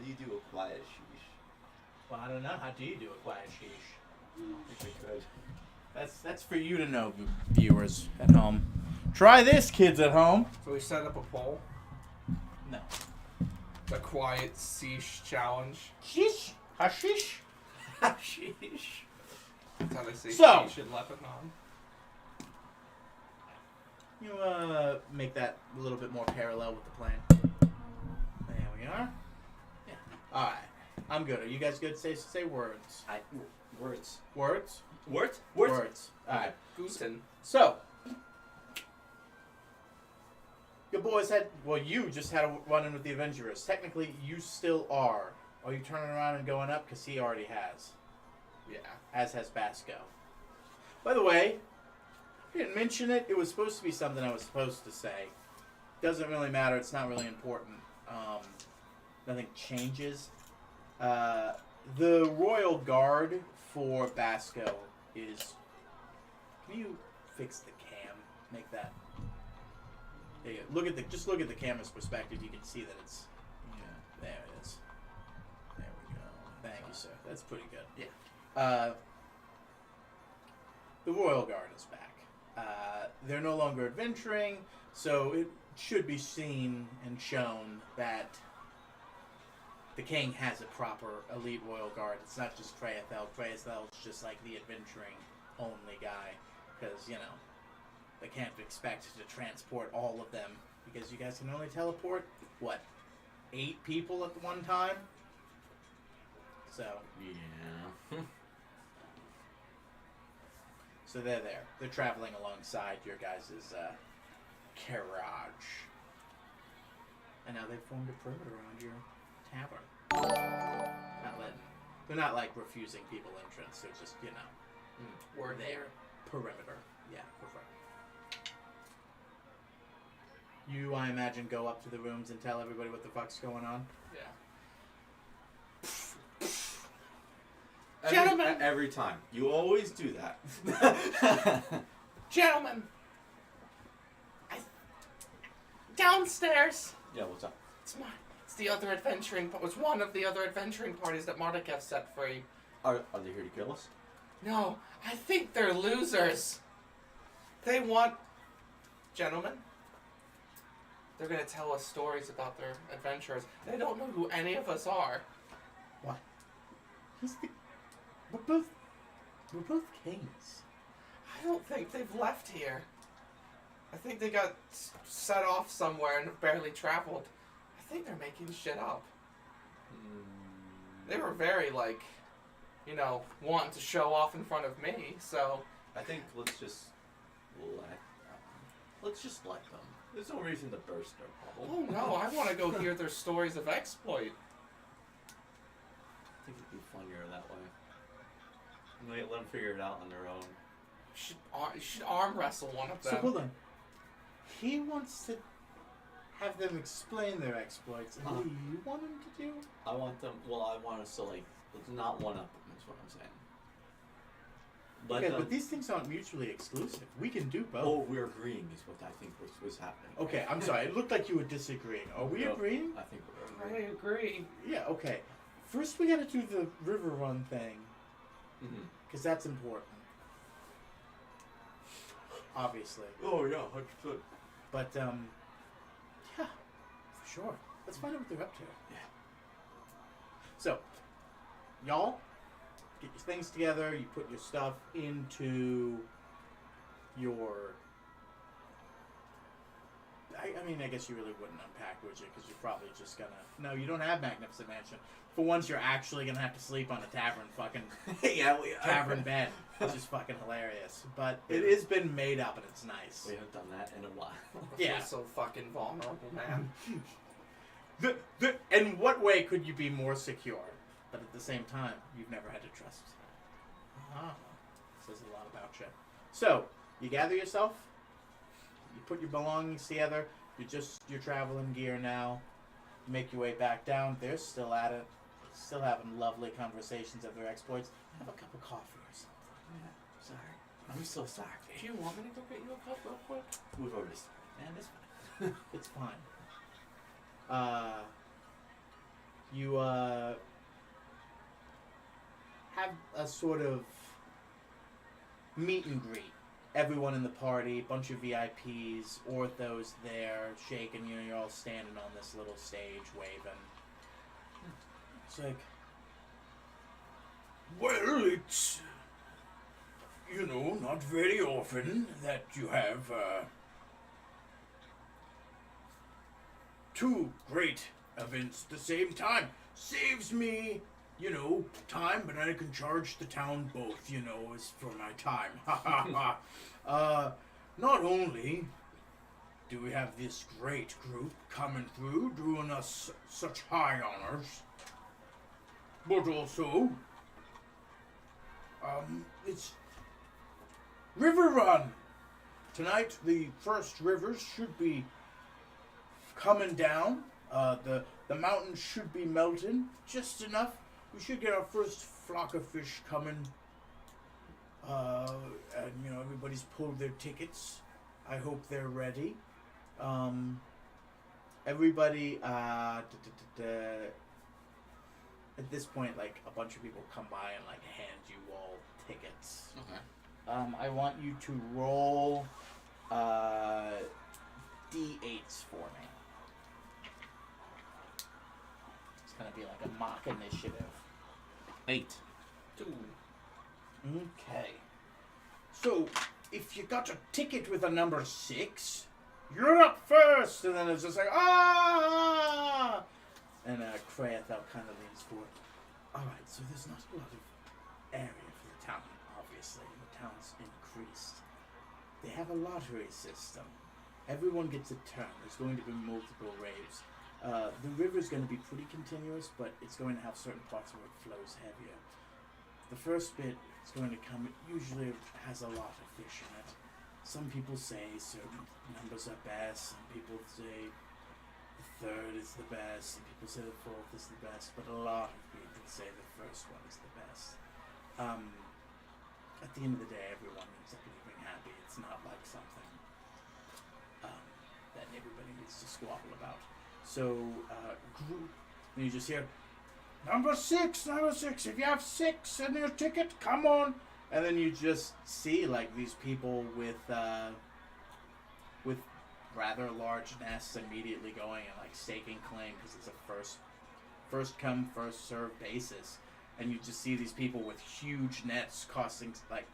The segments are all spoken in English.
do you do a quiet sheesh? Well, I don't know. How do you do a quiet sheesh? I think we could. That's for you to know, viewers at home. Try this, kids at home. So we set up a poll. No. The quiet sheesh challenge. Sheesh. Hashish. Sheesh. That's how they say So- sheesh in Lebanon. You make that a little bit more parallel with the plan. There we are. Yeah. All right. I'm good. Are you guys good? Say words. Words. Words. Words? Words. All right. Guten. So, your boys had. Well, you just had a run-in with the Avengers. Technically, you still are. Are you turning around and going up? Because he already has. Yeah. As has Basco. By the way, I didn't mention it. It was supposed to be something I was supposed to say. Doesn't really matter. It's not really important. Nothing changes. The Royal Guard for Basco is... Can you fix the cam? Make that... There you go. Just look at the camera's perspective. You can see that it's... Yeah. There it is. There we go. Thank you, sir. That's pretty good. Yeah. The Royal Guard is back. They're no longer adventuring, so it should be seen and shown that the king has a proper elite Royal Guard. It's not just Treyathel. Treyathel is just like the adventuring only guy, because, you know, they can't expect to transport all of them, because you guys can only teleport, what, 8 people at one time? So... Yeah. So they're there. They're traveling alongside your guys' carriage. And now they've formed a perimeter around your tavern. They're not like refusing people entrance. They're just, you know, We're there. Perimeter. Yeah, perfect. You, I imagine, go up to the rooms and tell everybody what the fuck's going on? Yeah. Gentlemen! Every time. You always do that. Gentlemen! Downstairs! Yeah, what's up? It's the other adventuring... It was one of the other adventuring parties that Mordecai set free. Are they here to kill us? No, I think they're losers. They want... Gentlemen? They're gonna tell us stories about their adventures. They don't know who any of us are. What? We're both kings. I don't think they've left here. I think they got set off somewhere and have barely traveled. I think they're making shit up. They were very, like, you know, wanting to show off in front of me, so... I think let's just let them. There's no reason to burst their bubble. Oh no, I want to go hear their stories of exploit. I think it'd be funnier that way. Let them figure it out on their own. You should arm wrestle one of them. So hold on. He wants to have them explain their exploits. And what do you want him to do? I want them. Well, I want us to let's not one up them. Is what I'm saying. Okay, but these things aren't mutually exclusive. We can do both. Oh, we're agreeing is what I think was happening. Okay, I'm sorry. It looked like you were disagreeing. Are we No, agreeing? I think we're I agreeing. agree. Yeah. Okay. First, we got to do the river run thing Mm-hmm. because that's important. Obviously, Oh yeah, 100%. but yeah, for sure. Let's find out what they're up to. Yeah. So, y'all, get your things together. You put your stuff into your... I mean, I guess you really wouldn't unpack, would you? Because you're probably just gonna... No, you don't have Magnificent Mansion. For once, you're actually gonna have to sleep on a tavern fucking... Yeah, we are. tavern bed, which is fucking hilarious. But it has been made up, and it's nice. We haven't done that in a while. Yeah. You're so fucking vulnerable, man. In what way could you be more secure? But at the same time, you've never had to trust. Says a lot about you. So, you gather yourself. You put your belongings together. You're traveling gear now. You make your way back down. They're still at it. Still having lovely conversations of their exploits. Have a cup of coffee or something. Yeah, sorry. I'm so sorry. Do you want me to go get you a cup real quick? We've already started. Man, it's fine. It's fine. you have a sort of meet and greet. Everyone in the party, bunch of VIPs, orthos there, shaking. You know, you're all standing on this little stage, waving. It's like, well, it's, you know, not very often that you have two great events at the same time. Saves me, you know, time, but I can charge the town both, you know, as for my time. Ha ha ha. Not only do we have this great group coming through, doing us such high honors, but also, it's River Run. Tonight, the first rivers should be coming down. The mountains should be melting just enough. We should get our first flock of fish coming. And you know, everybody's pulled their tickets. I hope they're ready. Everybody, at this point, like, a bunch of people come by and, like, hand you all tickets. Okay. I want you to roll D8s for me. It's gonna be like a mock initiative. 8. 2. Okay. So, if you got a ticket with a number 6, you're up first! And then it's just like, ah! And Krathel kind of leans forward. Alright, so there's not a lot of area for the town, obviously. The town's increased. They have a lottery system. Everyone gets a turn. There's going to be multiple raves. The river's going to be pretty continuous, but it's going to have certain parts where it flows heavier. The first bit is going to come, it usually has a lot of fish in it. Some people say certain numbers are best, some people say the third is the best, some people say the fourth is the best, but a lot of people say the first one is the best. At the end of the day, everyone ends up leaving happy. It's not like something that everybody needs to squabble about. So, group, and you just hear, number 6, if you have 6 in your ticket, come on. And then you just see, like, these people with rather large nests immediately going and, like, staking claim, because it's a first come, first served basis. And you just see these people with huge nets costing, like,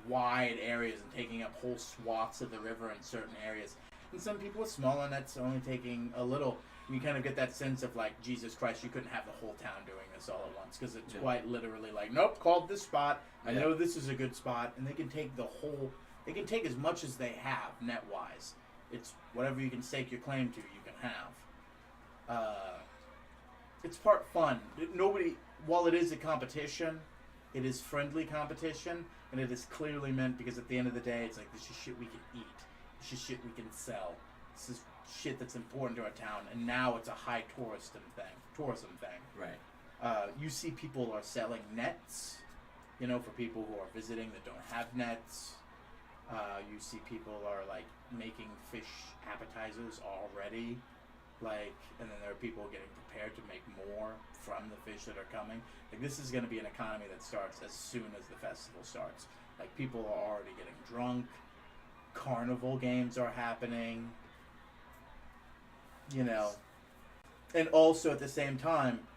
wide areas and taking up whole swaths of the river in certain areas. And some people with smaller nets only taking a little. You kind of get that sense of, like, Jesus Christ, you couldn't have the whole town doing this all at once, because it's quite literally like, nope, called this spot. I know this is a good spot, and they can take they can take as much as they have net-wise. It's whatever you can stake your claim to, you can have. It's part fun. While it is a competition, it is friendly competition, and it is clearly meant because at the end of the day, it's like, this is shit we can eat. This is shit we can sell. This is shit that's important to our town, and now it's a high tourism thing. Right. You see people are selling nets, you know, for people who are visiting that don't have nets. You see people are, like, making fish appetizers already, like, and then there are people getting prepared to make more from the fish that are coming. Like, this is going to be an economy that starts as soon as the festival starts. Like, people are already getting drunk. Carnival games are happening. You know, and also at the same time,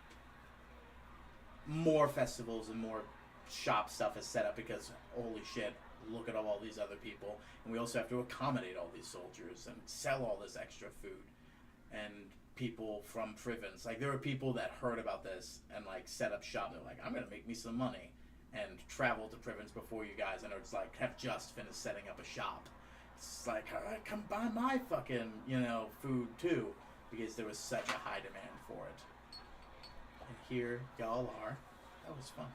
more festivals and more shop stuff is set up because, holy shit, look at all these other people. And we also have to accommodate all these soldiers and sell all this extra food. And people from Privens, like, there are people that heard about this and, like, set up shop. They're like, I'm going to make me some money and travel to Privens before you guys. And it's like, have just finished setting up a shop. It's like, all right, come buy my fucking, you know, food too, because there was such a high demand for it. And here y'all are. That was fun. I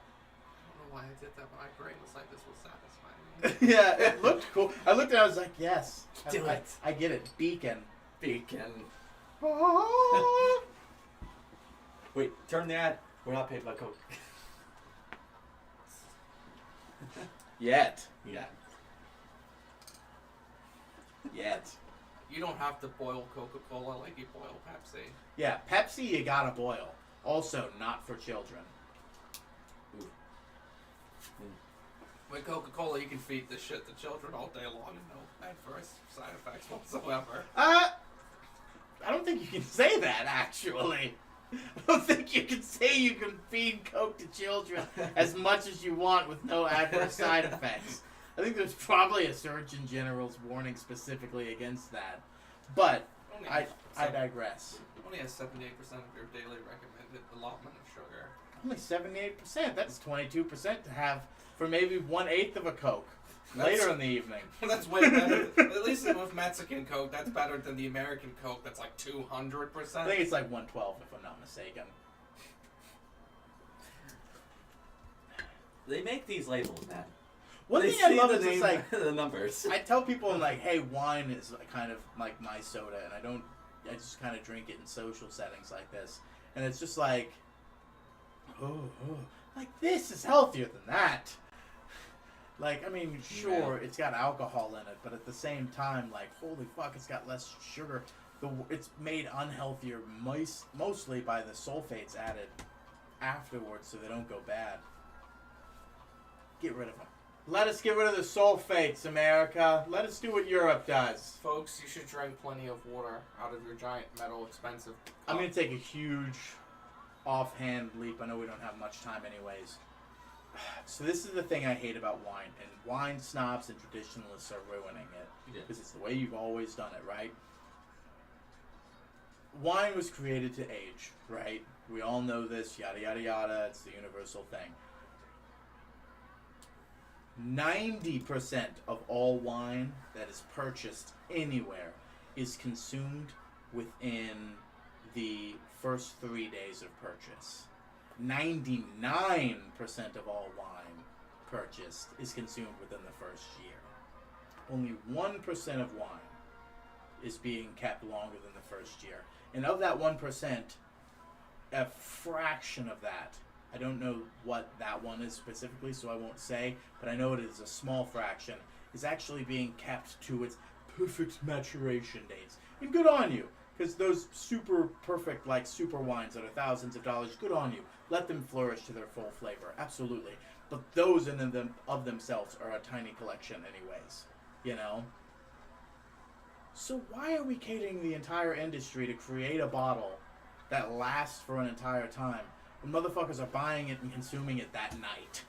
don't know why I did that, but my brain was like, this will satisfy me. Yeah, it looked cool. I looked at it, I was like, yes. Do it. I get it. Beacon. Wait, turn the ad. We're not paid by Coke. Yet. Yeah. Yet. You don't have to boil Coca-Cola like you boil Pepsi. Yeah, Pepsi you gotta boil. Also, not for children. With Coca-Cola, you can feed this shit to children all day long and no adverse side effects whatsoever. I don't think you can say that, actually. I don't think you can say you can feed Coke to children as much as you want with no adverse side effects. I think there's probably a Surgeon General's warning specifically against that. But Only I seven- digress. Only has 78% of your daily recommended allotment of sugar. Only 78%. That's 22% to have for maybe 1/8 of a Coke That's- later in the evening. That's way better. At least with Mexican Coke, that's better than the American Coke. That's like 200%. I think it's like 112 if I'm not mistaken. They make these labels, man. One They thing I see love the is it's name- like the numbers. I tell people like, hey, wine is kind of like my soda, and I just kind of drink it in social settings like this, and it's just like, like this is healthier than that. Like, I mean, sure, it's got alcohol in it, but at the same time, like, holy fuck, it's got less sugar. It's made unhealthier mostly by the sulfates added afterwards, so they don't go bad. Get rid of them. Let us get rid of the sulfates, America. Let us do what Europe does. Folks, you should drink plenty of water out of your giant metal expensive I'm cup. going to take a huge offhand leap. I know we don't have much time anyways. So this is the thing I hate about wine. And wine snobs and traditionalists are ruining it. Yeah. Because it's the way you've always done it, right? Wine was created to age, right? We all know this, yada, yada, yada. It's the universal thing. 90% of all wine that is purchased anywhere is consumed within the first 3 days of purchase. 99% of all wine purchased is consumed within the first year. Only 1% of wine is being kept longer than the first year. And of that 1%, a fraction of that, I don't know what that one is specifically, so I won't say, but I know it is a small fraction, is actually being kept to its perfect maturation dates. And good on you, because those super perfect, like super wines that are thousands of dollars, good on you. Let them flourish to their full flavor, absolutely. But those in them of themselves are a tiny collection anyways, you know? So why are we catering the entire industry to create a bottle that lasts for an entire time when motherfuckers are buying it and consuming it that night?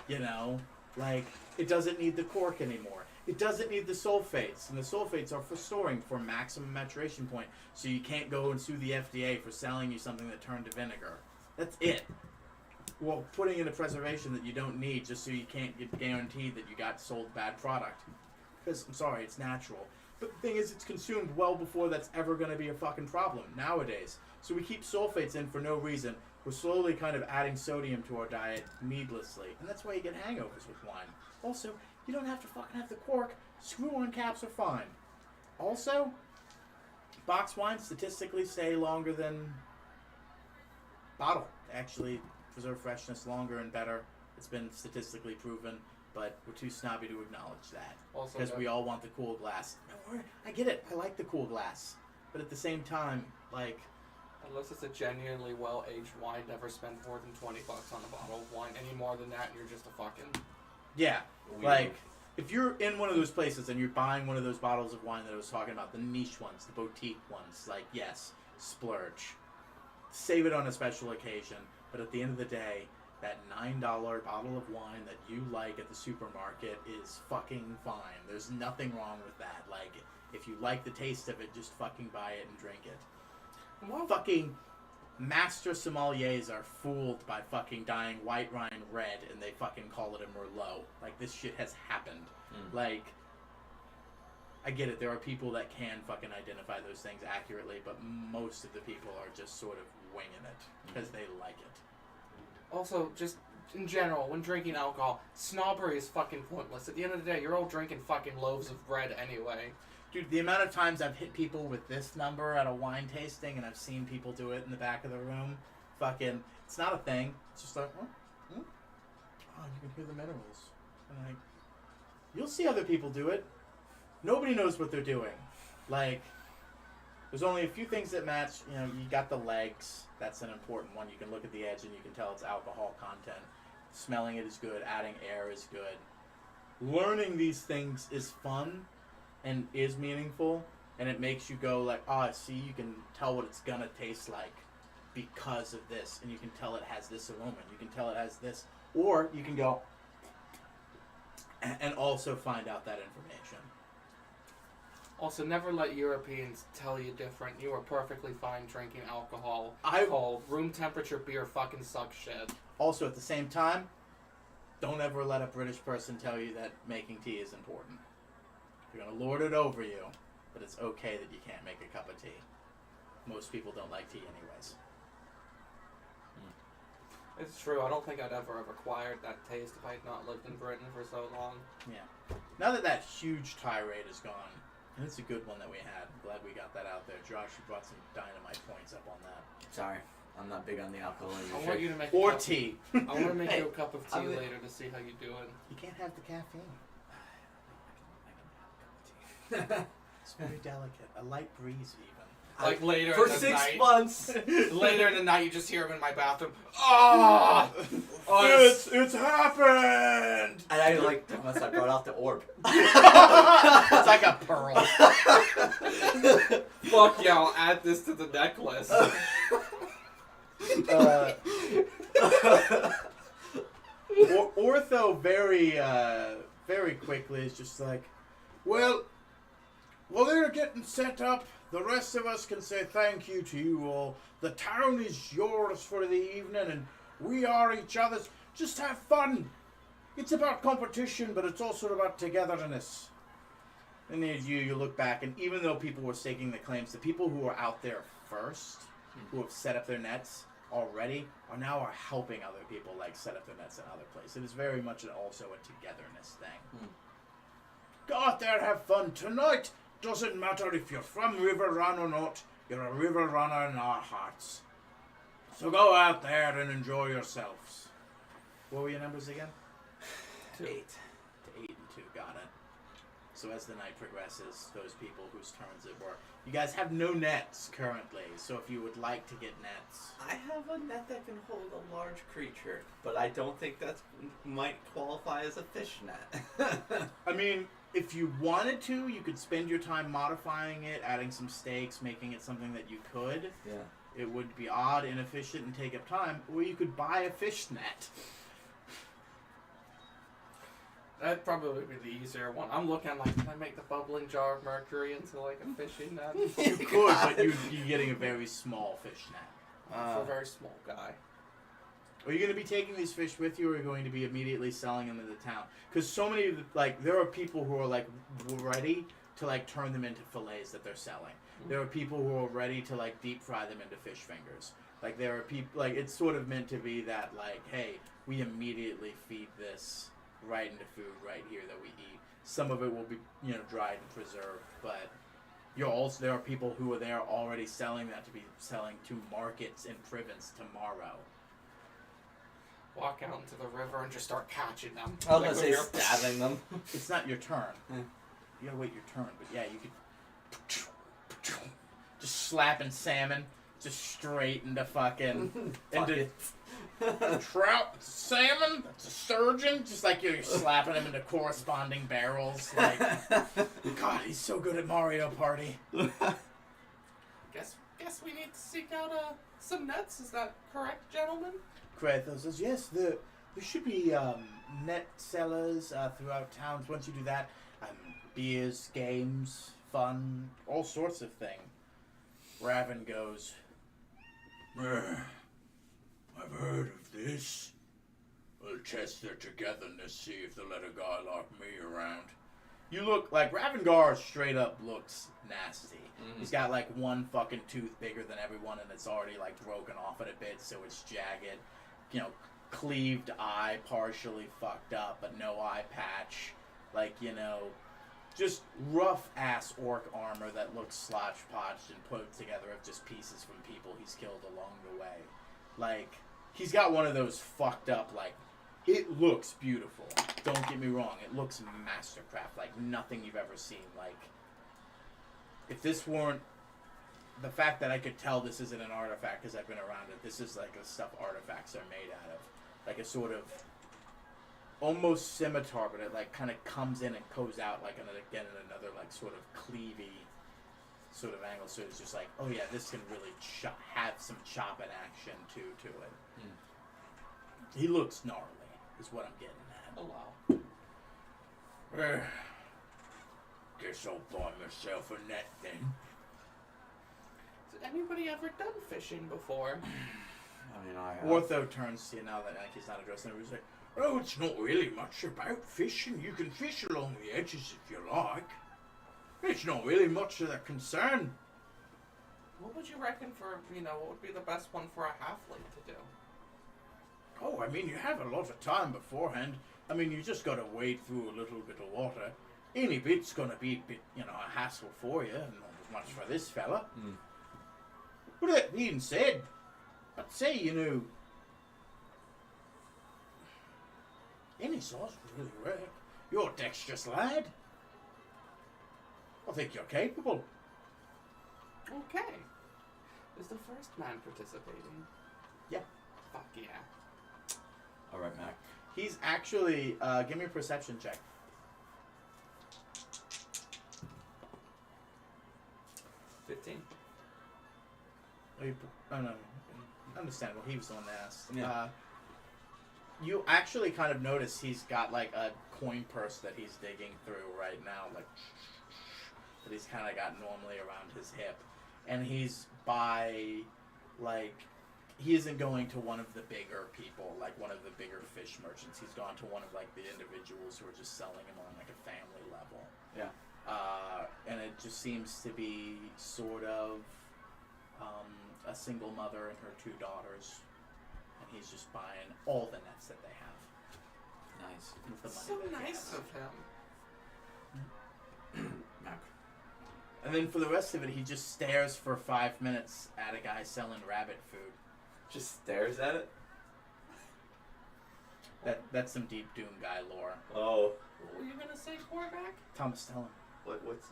You know? Like, it doesn't need the cork anymore. It doesn't need the sulfates. And the sulfates are for storing for maximum maturation point. So you can't go and sue the FDA for selling you something that turned to vinegar. That's it. Well, putting in a preservation that you don't need just so you can't get guaranteed that you got sold bad product. Because, I'm sorry, it's natural. But the thing is, it's consumed well before that's ever going to be a fucking problem nowadays. So we keep sulfates in for no reason. We're slowly kind of adding sodium to our diet needlessly. And that's why you get hangovers with wine. Also, you don't have to fucking have the cork. Screw-on caps are fine. Also, box wines statistically stay longer than bottle. They actually preserve freshness longer and better. It's been statistically proven, but we're too snobby to acknowledge that. Also, Because we all want the cool glass. No, I get it. I like the cool glass. But at the same time, like, unless it's a genuinely well-aged wine, never spend more than $20 on a bottle of wine. Any more than that, and you're just a fucking... yeah. Weird. Like, if you're in one of those places and you're buying one of those bottles of wine that I was talking about, the niche ones, the boutique ones, like, yes, splurge. Save it on a special occasion. But at the end of the day, that $9 bottle of wine that you like at the supermarket is fucking fine. There's nothing wrong with that. Like, if you like the taste of it, just fucking buy it and drink it. Well, Fucking master sommeliers are fooled by fucking dyeing white wine red and they fucking call it a Merlot. Like, this shit has happened. Like, I get it, there are people that can fucking identify those things accurately, but most of the people are just sort of winging it because they like it. also, just in general, when drinking alcohol, snobbery is fucking pointless. At the end of the day, you're all drinking fucking loaves of bread anyway. Dude, the amount of times I've hit people with this number at a wine tasting and I've seen people do it in the back of the room, fucking, it's not a thing. It's just like, oh, you can hear the minerals. And like, you'll see other people do it. Nobody knows what they're doing. Like, There's only a few things that match. You know, you got the legs. That's an important one. You can look at the edge and you can tell it's alcohol content. Smelling it is good. Adding air is good. Learning these things is fun and is meaningful. And it makes you go like, oh, see, you can tell what it's going to taste like because of this. And you can tell it has this aroma. You can tell it has this. Or you can go and also find out that information. Also, never let Europeans tell you different. You are perfectly fine drinking alcohol. I- Cold. Room temperature beer fucking sucks shit. Also, at the same time, don't ever let a British person tell you that making tea is important. You're going to lord it over you, but it's okay that you can't make a cup of tea. Most people don't like tea anyways. It's true. I don't think I'd ever have acquired that taste if I had not lived in Britain for so long. Yeah. Now that that huge tirade is gone, and it's a good one that we had. I'm glad we got that out there. Josh, you brought some dynamite points up on that. Sorry, I'm not big on the alcohol I industry. want you to make Or a cup, tea. I want to make Hey, you a cup of tea I'm- later to see how you do it. You can't have the caffeine. I can have a cup of tea. It's very delicate. A light breeze, even. Like later For in the 6 night. months. Later in the night, you just hear him in my bathroom. Oh, It's happened! And I like once I brought out the orb. It's like a pearl. fuck yeah! I'll add this to the necklace. Ortho very quickly is just like, well, while they're getting set up, the rest of us can say thank you to you all. The town is yours for the evening, and we are each other's. Just have fun. It's about competition, but it's also about togetherness. And then you look back, and even though people were staking the claims, the people who were out there first, who have set up their nets already, are helping other people like set up their nets in other places. It is very much also a togetherness thing. Go out there, have fun tonight. Doesn't matter if you're from River Run or not. You're a river runner in our hearts. So go out there and enjoy yourselves. What were your numbers again? 8. 8 and 2, got it. So as the night progresses, those people whose turns it were, you guys have no nets currently. So if you would like to get nets, I have a net that can hold a large creature, but I don't think that might qualify as a fish net. I mean, if you wanted to, you could spend your time modifying it, adding some stakes, making it something that you could. Yeah. It would be odd, inefficient, and take up time. Or you could buy a fish net. That'd probably be the easier one. I'm looking like, can I make the bubbling jar of mercury into like a fishing net? You could, but you're getting a very small fish net. For a very small guy. Are you going to be taking these fish with you, or are you going to be immediately selling them in the town? Because so many of the, there are people who are like ready to turn them into fillets that they're selling. There are people who are ready to deep fry them into fish fingers. There are people it's sort of meant to be that hey, we immediately feed this right into food right here that we eat. Some of it will be dried and preserved, but there are people who are there already selling that to be selling to markets in Privence tomorrow. Walk out into the river and just start catching them. I was Like gonna say with your- stabbing them. It's not your turn. Yeah. You gotta wait your turn, but yeah, you could just slapping salmon just straight into fucking into trout, salmon. That's a sturgeon. Just you're slapping them into corresponding barrels. God, he's so good at Mario Party. Guess we need to seek out some nets. Is that correct, gentlemen? Kratos says, yes, there should be net sellers throughout towns. Once you do that, beers, games, fun, all sorts of things. Raven goes, I've heard of this. We'll test their togetherness, see if they'll let a guy like me around. You look Ravengar straight up looks nasty. He's got one fucking tooth bigger than everyone, and it's already broken off at a bit, so it's jagged. Cleaved eye, partially fucked up, but no eye patch. Just rough ass orc armor that looks slotch-potched and put together of just pieces from people he's killed along the way. He's got one of those fucked up, it looks beautiful. Don't get me wrong, it looks mastercraft, nothing you've ever seen. If this weren't the fact that I could tell this isn't an artifact because I've been around it. This is like the stuff artifacts are made out of, like a sort of almost scimitar, but it like kind of comes in and goes out like again in another like sort of cleavy sort of angle. So it's just like, oh yeah, this can really have some chopping action to it. He looks gnarly, is what I'm getting at. Oh wow. Guess I'll buy myself a net then. Has anybody ever done fishing before? I mean, I have. Ortho turns to you now that he's not addressing it. He's like, oh, it's not really much about fishing. You can fish along the edges if you like. It's not really much of a concern. What would you reckon for, what would be the best one for a halfling to do? Oh, I mean, you have a lot of time beforehand. I mean, you just got to wade through a little bit of water. Any bit's going to be a bit, a hassle for you, and not as much for this fella. But that being said, I'd say, any sauce would really work. You're a dexterous lad. I think you're capable. Okay. Is the first man participating? Yeah. Fuck yeah. All right, Mac. He's actually, give me a perception check. 15. Oh, no. Understandable. He was the one that asked. Yeah. You actually kind of notice he's got like a coin purse that he's digging through right now, like that he's kind of got normally around his hip, and he's by like he isn't going to one of the bigger people, like one of the bigger fish merchants. He's gone to one of like the individuals who are just selling him on like a family level. Yeah. And it just seems to be sort of a single mother and her 2 daughters. And he's just buying all the nets that they have. Nice. With the money So that he nice has. of him. Mac. And then for the rest of it, he just stares for 5 minutes at a guy selling rabbit food. Just stares at it. That's some deep Doom guy lore. Oh. What were you gonna say, Korvac? Thomas, tell him. What's?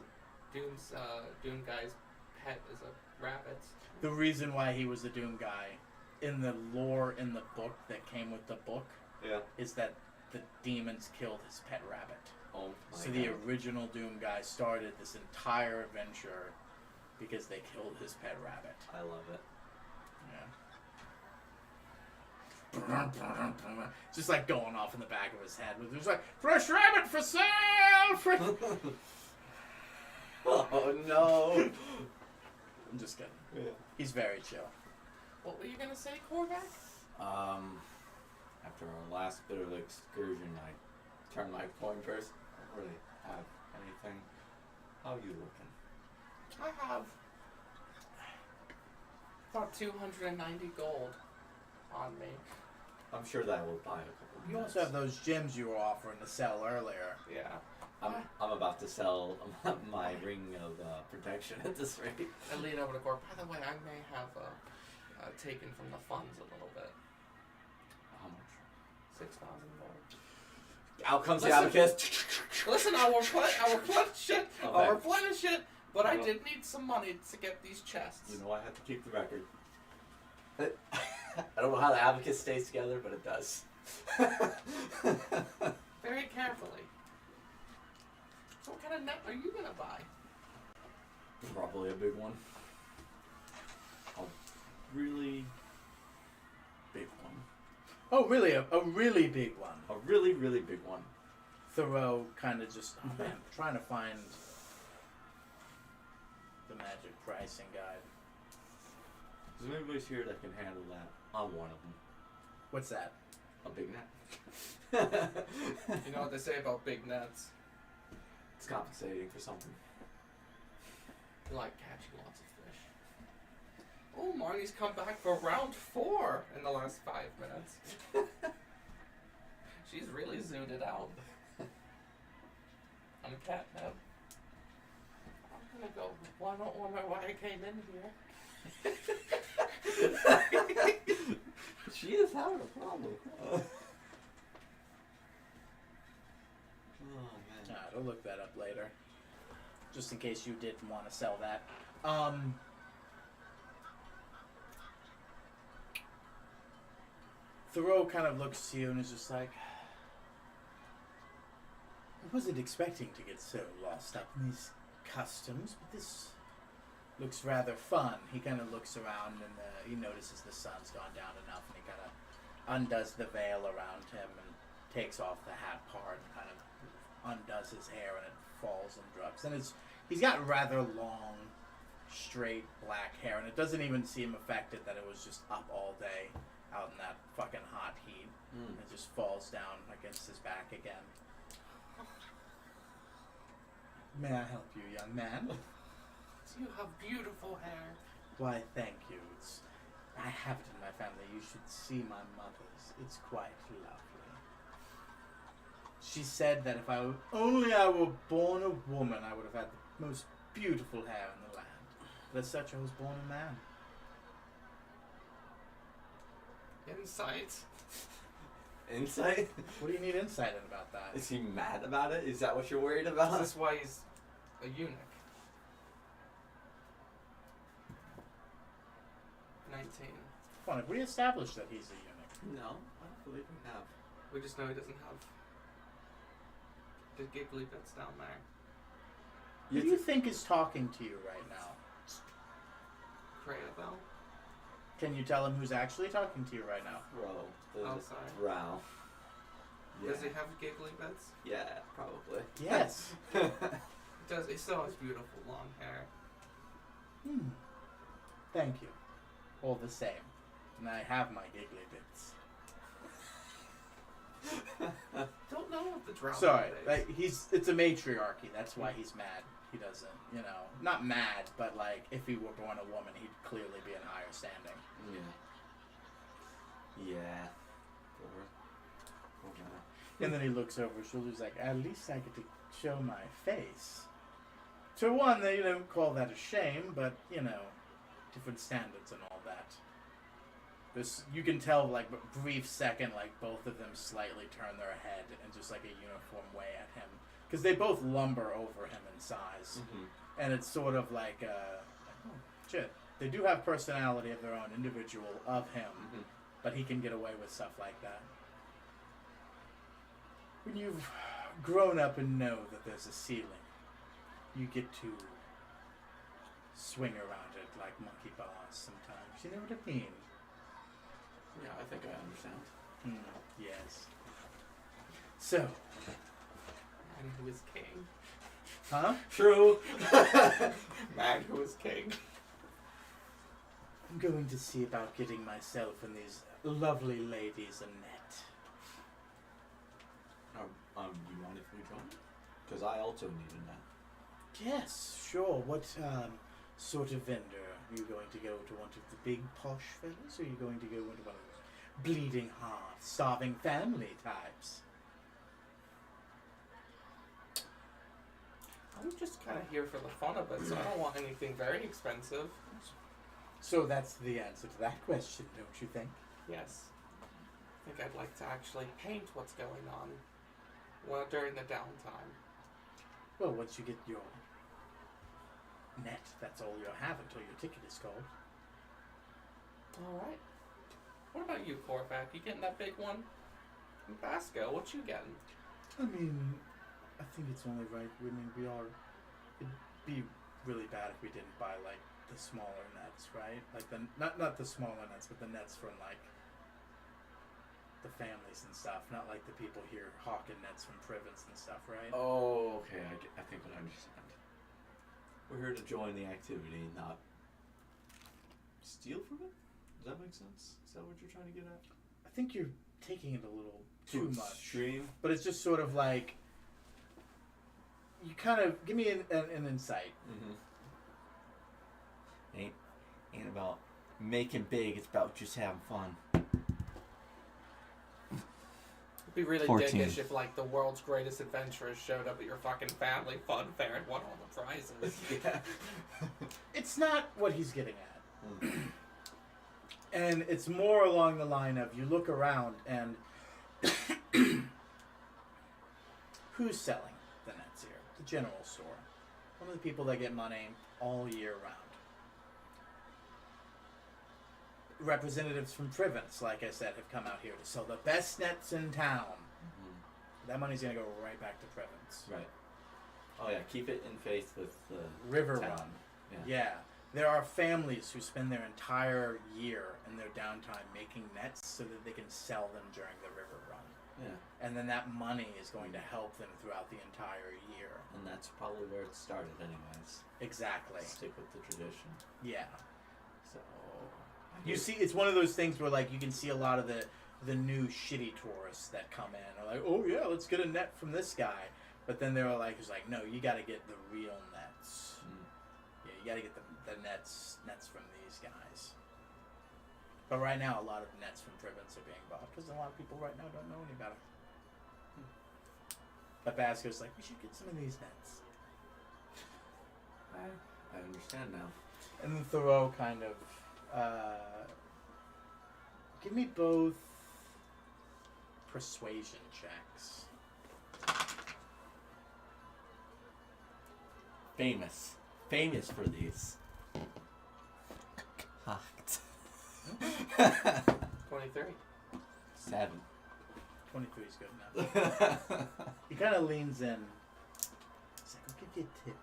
Doom guy's pet is a rabbit. The reason why he was a Doom guy, in the lore in the book that came with the book, Yeah. is that the demons killed his pet rabbit. Oh my So God. the original Doom guy started this entire adventure because they killed his pet rabbit. I love it. Yeah. Just like going off in the back of his head. It was like, fresh rabbit for sale! Oh no. I'm just kidding. Yeah. He's very chill. What were you gonna say, Korvac? After our last bit of excursion, I turned my coin purse. I don't really have anything. How you looking? I have about 290 gold on me. I'm sure that will buy a couple. You also have those gems you were offering to sell earlier. Yeah. I'm about to sell my ring of protection at this rate. I lean over to Gord. By the way, I may have taken from the funds a little bit. How much? 6,000 gold. Out comes the Listen. abacus. Listen, I'll replenish it. I'll Okay. replenish it. But I Well. did need some money to get these chests. You know, I have to keep the record. I don't know how the abacus stays together, but it does. Very carefully. So what kind of net are you gonna buy? Probably a big one. A really big one. Oh, really? A really big one. A really, really big one. Thoreau kind of just, oh man, trying to find the magic pricing guide. Is there anybody here that can handle that? I'm one of them. What's that? A big net. You know what they say about big nets? It's compensating for something. You like catching lots of fish. Oh, Marnie's come back for round 4 in the last 5 minutes. She's really zooted out. I'm catnip. I'm gonna go. Well, I don't wonder why I came in here. She is having a problem. Oh man. I'll look that up later. Just in case you didn't want to sell that. Thoreau kind of looks to you and is just like, I wasn't expecting to get so lost up in these customs, but this looks rather fun. He kind of looks around and he notices the sun's gone down enough, and he kind of undoes the veil around him and takes off the hat part and kind of undoes his hair, and it falls and drops. And he's got rather long, straight black hair, and it doesn't even seem affected that it was just up all day out in that fucking hot heat. It just falls down against his back again. May I help you, young man? You have beautiful hair. Why, thank you. I have it in my family. You should see my mother's. It's quite lovely. She said that if I were born a woman, I would have had the most beautiful hair in the land. But as such, I was born a man. Insight. Insight? What do you need insight in about that? Is he mad about it? Is that what you're worried about? Is this why he's a eunuch? 19. Come on, have we established that he's a eunuch? No, I don't believe we have. We just know he doesn't have the giggly bits down there. Who do you think is talking to you right now? Crayabel? Can you tell him who's actually talking to you right now? Bro. Sorry. Brow. Yeah. Does he have giggly bits? Yeah, probably. Yes. He does. He still has beautiful long hair. Thank you. All the same. And I have my giggly bits. Don't know what the drama Sorry, is. it's a matriarchy. That's why he's mad. He doesn't, not mad, but like if he were born a woman, he'd clearly be in higher standing. Yeah. Yeah. Poor guy. And then he looks over his shoulder. He's like, at least I get to show my face. To one, they don't call that a shame, but different standards and all that. You can tell, like, a brief second, like, both of them slightly turn their head in just, like, a uniform way at him. Because they both lumber over him in size. Mm-hmm. And it's sort of like, oh, shit. They do have personality of their own, individual of him. Mm-hmm. But he can get away with stuff like that. When you've grown up and know that there's a ceiling, you get to swing around it like monkey bars sometimes. You know what I mean? Yeah, I think I understand. Yes. So. Man who is king. Huh? True. Man who is king. I'm going to see about getting myself and these lovely ladies a net. You mind if we join? Because I also need a net. Yes, sure. What sort of vendor? Are you going to go to one of the big posh fellas, or are you going to go into one of those bleeding heart, starving family types? I'm just kind of here for the fun of it, so I don't want anything very expensive. So that's the answer to that question, don't you think? Yes. I think I'd like to actually paint what's going on during the downtime. Well, once you get your net, that's all you'll have until your ticket is called. Alright. What about you, Korvac? You getting that big one? And Basco, what you getting? I mean, I think it's only right. It'd be really bad if we didn't buy, like, the smaller nets, right? Like, not the smaller nets, but the nets from, like, the families and stuff. Not like the people here hawking nets from Privets and stuff, right? Oh, okay. I think I understand. We're here to join the activity, not steal from it? Does that make sense? Is that what you're trying to get at? I think you're taking it a little too much. Extreme? But it's just sort of like, you kind of, give me an insight. Mm-hmm. Ain't about making big, it's about just having fun. It'd be really 14. dickish if, like, the world's greatest adventurers showed up at your fucking family fun fair and won all the prizes. Yeah. It's not what he's getting at. And it's more along the line of, you look around and who's selling the nets here? The general store. One of the people that get money all year round. representatives from Privence, like I said, have come out here to sell the best nets in town. That money's gonna go right back to Privence. Right. Oh yeah, keep it in faith with the River town. Run. Yeah. Yeah. There are families who spend their entire year in their downtime making nets so that they can sell them during the river run. Yeah. And then that money is going to help them throughout the entire year. And that's probably where it started, anyways. Exactly. Stick with the tradition. Yeah. So. You see, it's one of those things where, like, you can see a lot of the new shitty tourists that come in are like, oh yeah, let's get a net from this guy. But then they're like, who's like, no, you got to get the real nets. Yeah, you got to get the nets from these guys. But right now, a lot of nets from Privence are being bought because a lot of people right now don't know any better. But Basco's like, we should get some of these nets. I understand now. And then Thoreau kind of, give me both persuasion checks. Famous for these. Cocked. 23. 7. 23 is good enough. He kind of leans in. He's like, I'll give you a tip.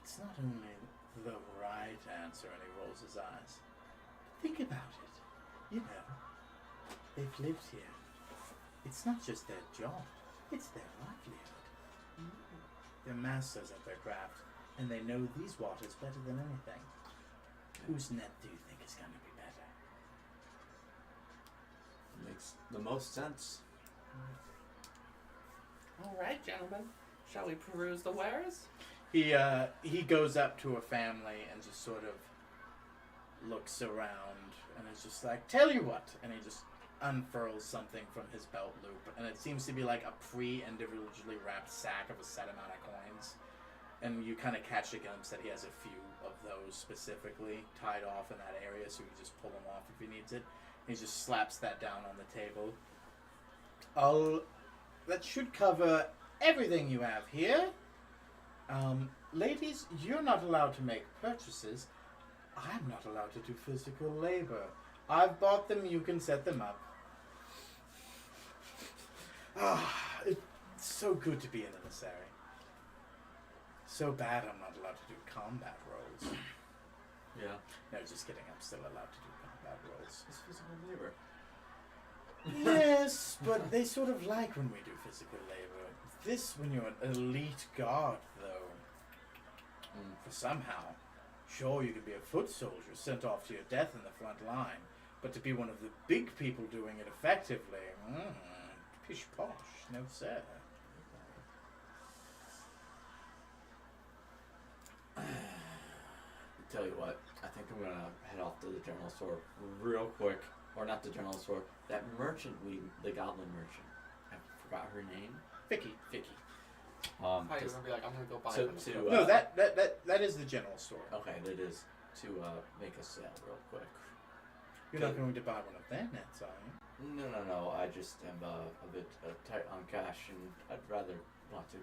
It's not only the right answer, and he rolls his eyes. Think about it. You know, they've lived here. It's not just their job, it's their livelihood. They're masters at their craft, and they know these waters better than anything. Whose net do you think is going to be better? Makes the most sense. All right, gentlemen. Shall we peruse the wares? He goes up to a family and just sort of looks around and is just like, tell you what, and he just unfurls something from his belt loop, and it seems to be like a pre-individually wrapped sack of a set amount of coins, and you kind of catch a glimpse that he has a few of those specifically tied off in that area, so he can just pull them off if he needs it. And he just slaps that down on the table. That should cover everything you have here. Ladies, you're not allowed to make purchases. I'm not allowed to do physical labor. I've bought them, you can set them up. It's so good to be an emissary. So bad I'm not allowed to do combat roles. Yeah. No, just kidding, I'm still allowed to do combat roles. It's physical labor. Yes, but they sort of like when we do physical labor. This when you're an elite guard, though. For somehow, sure you can be a foot soldier sent off to your death in the front line, but to be one of the big people doing it effectively, pish posh, no sir. Tell you what, I think I'm gonna head off to the general store real quick. Or not the general store. That merchant the goblin merchant. I forgot her name. Vicky. I was gonna be like, I'm gonna go buy them. No, that is the general store. Okay, that is to make a sale real quick. You're not going to buy one of their nets, are you? No. I just am a bit tight on cash, and I'd rather want to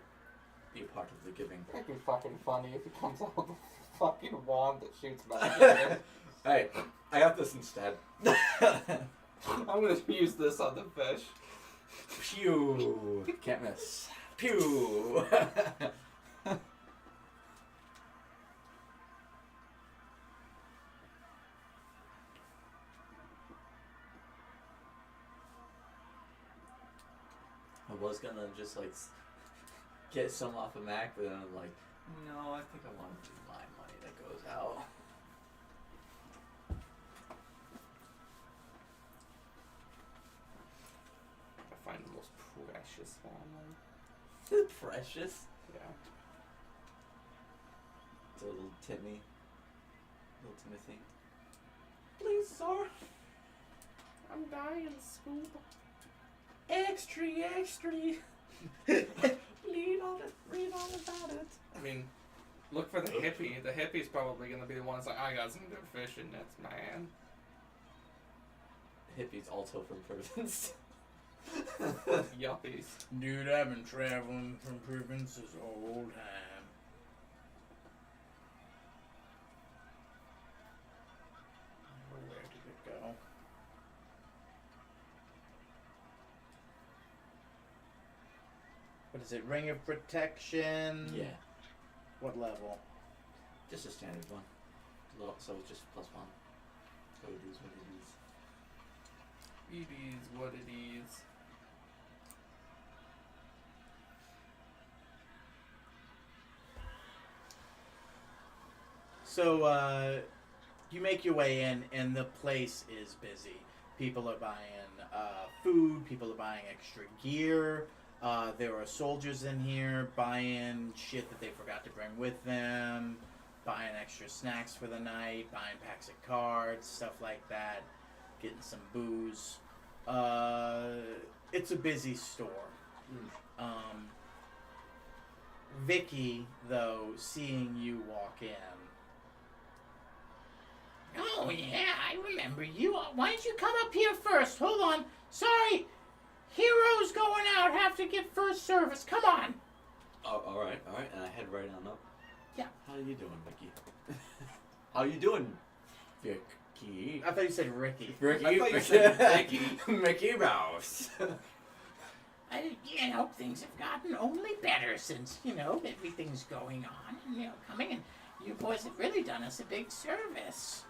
be a part of the giving. It'd be fucking funny if he comes out with a fucking wand that shoots magic. Hey, I got this instead. I'm gonna use this on the fish. Pew! Can't miss. Pew! I was gonna just like get some off of Mac, but then I'm like, no, I think I want to do my money that goes out. I find the most precious one. Precious? Yeah. It's a little Timothy. Please, sir. I'm dying, Scoop. Extra. Read all about it. I mean, look for the hippie. The hippie's probably gonna be the one that's like, I got some good fishing nets, man. Hippies also from Privence. Yuppies. Dude, I've been traveling from Privence this whole time. What is it? Ring of Protection? Yeah, What level? just a standard one. So it's just +1. So it is what it is. It is what it is. So, you make your way in, and the place is busy. People are buying food, people are buying extra gear. There are soldiers in here buying shit that they forgot to bring with them, buying extra snacks for the night, buying packs of cards, stuff like that, getting some booze. It's a busy store. Vicky, though, seeing you walk in. Oh, yeah, I remember you. Why don't you come up here first? Hold on. Sorry. Heroes going out have to get first service. Come on. Oh, all right. And I head right on up. Yeah. How you doing, Vicky? How you doing, Vicky? I thought you said Ricky. Ricky. I thought you said Vicky. Mickey Mouse. Things have gotten only better since, everything's going on. And, coming and you boys have really done us a big service.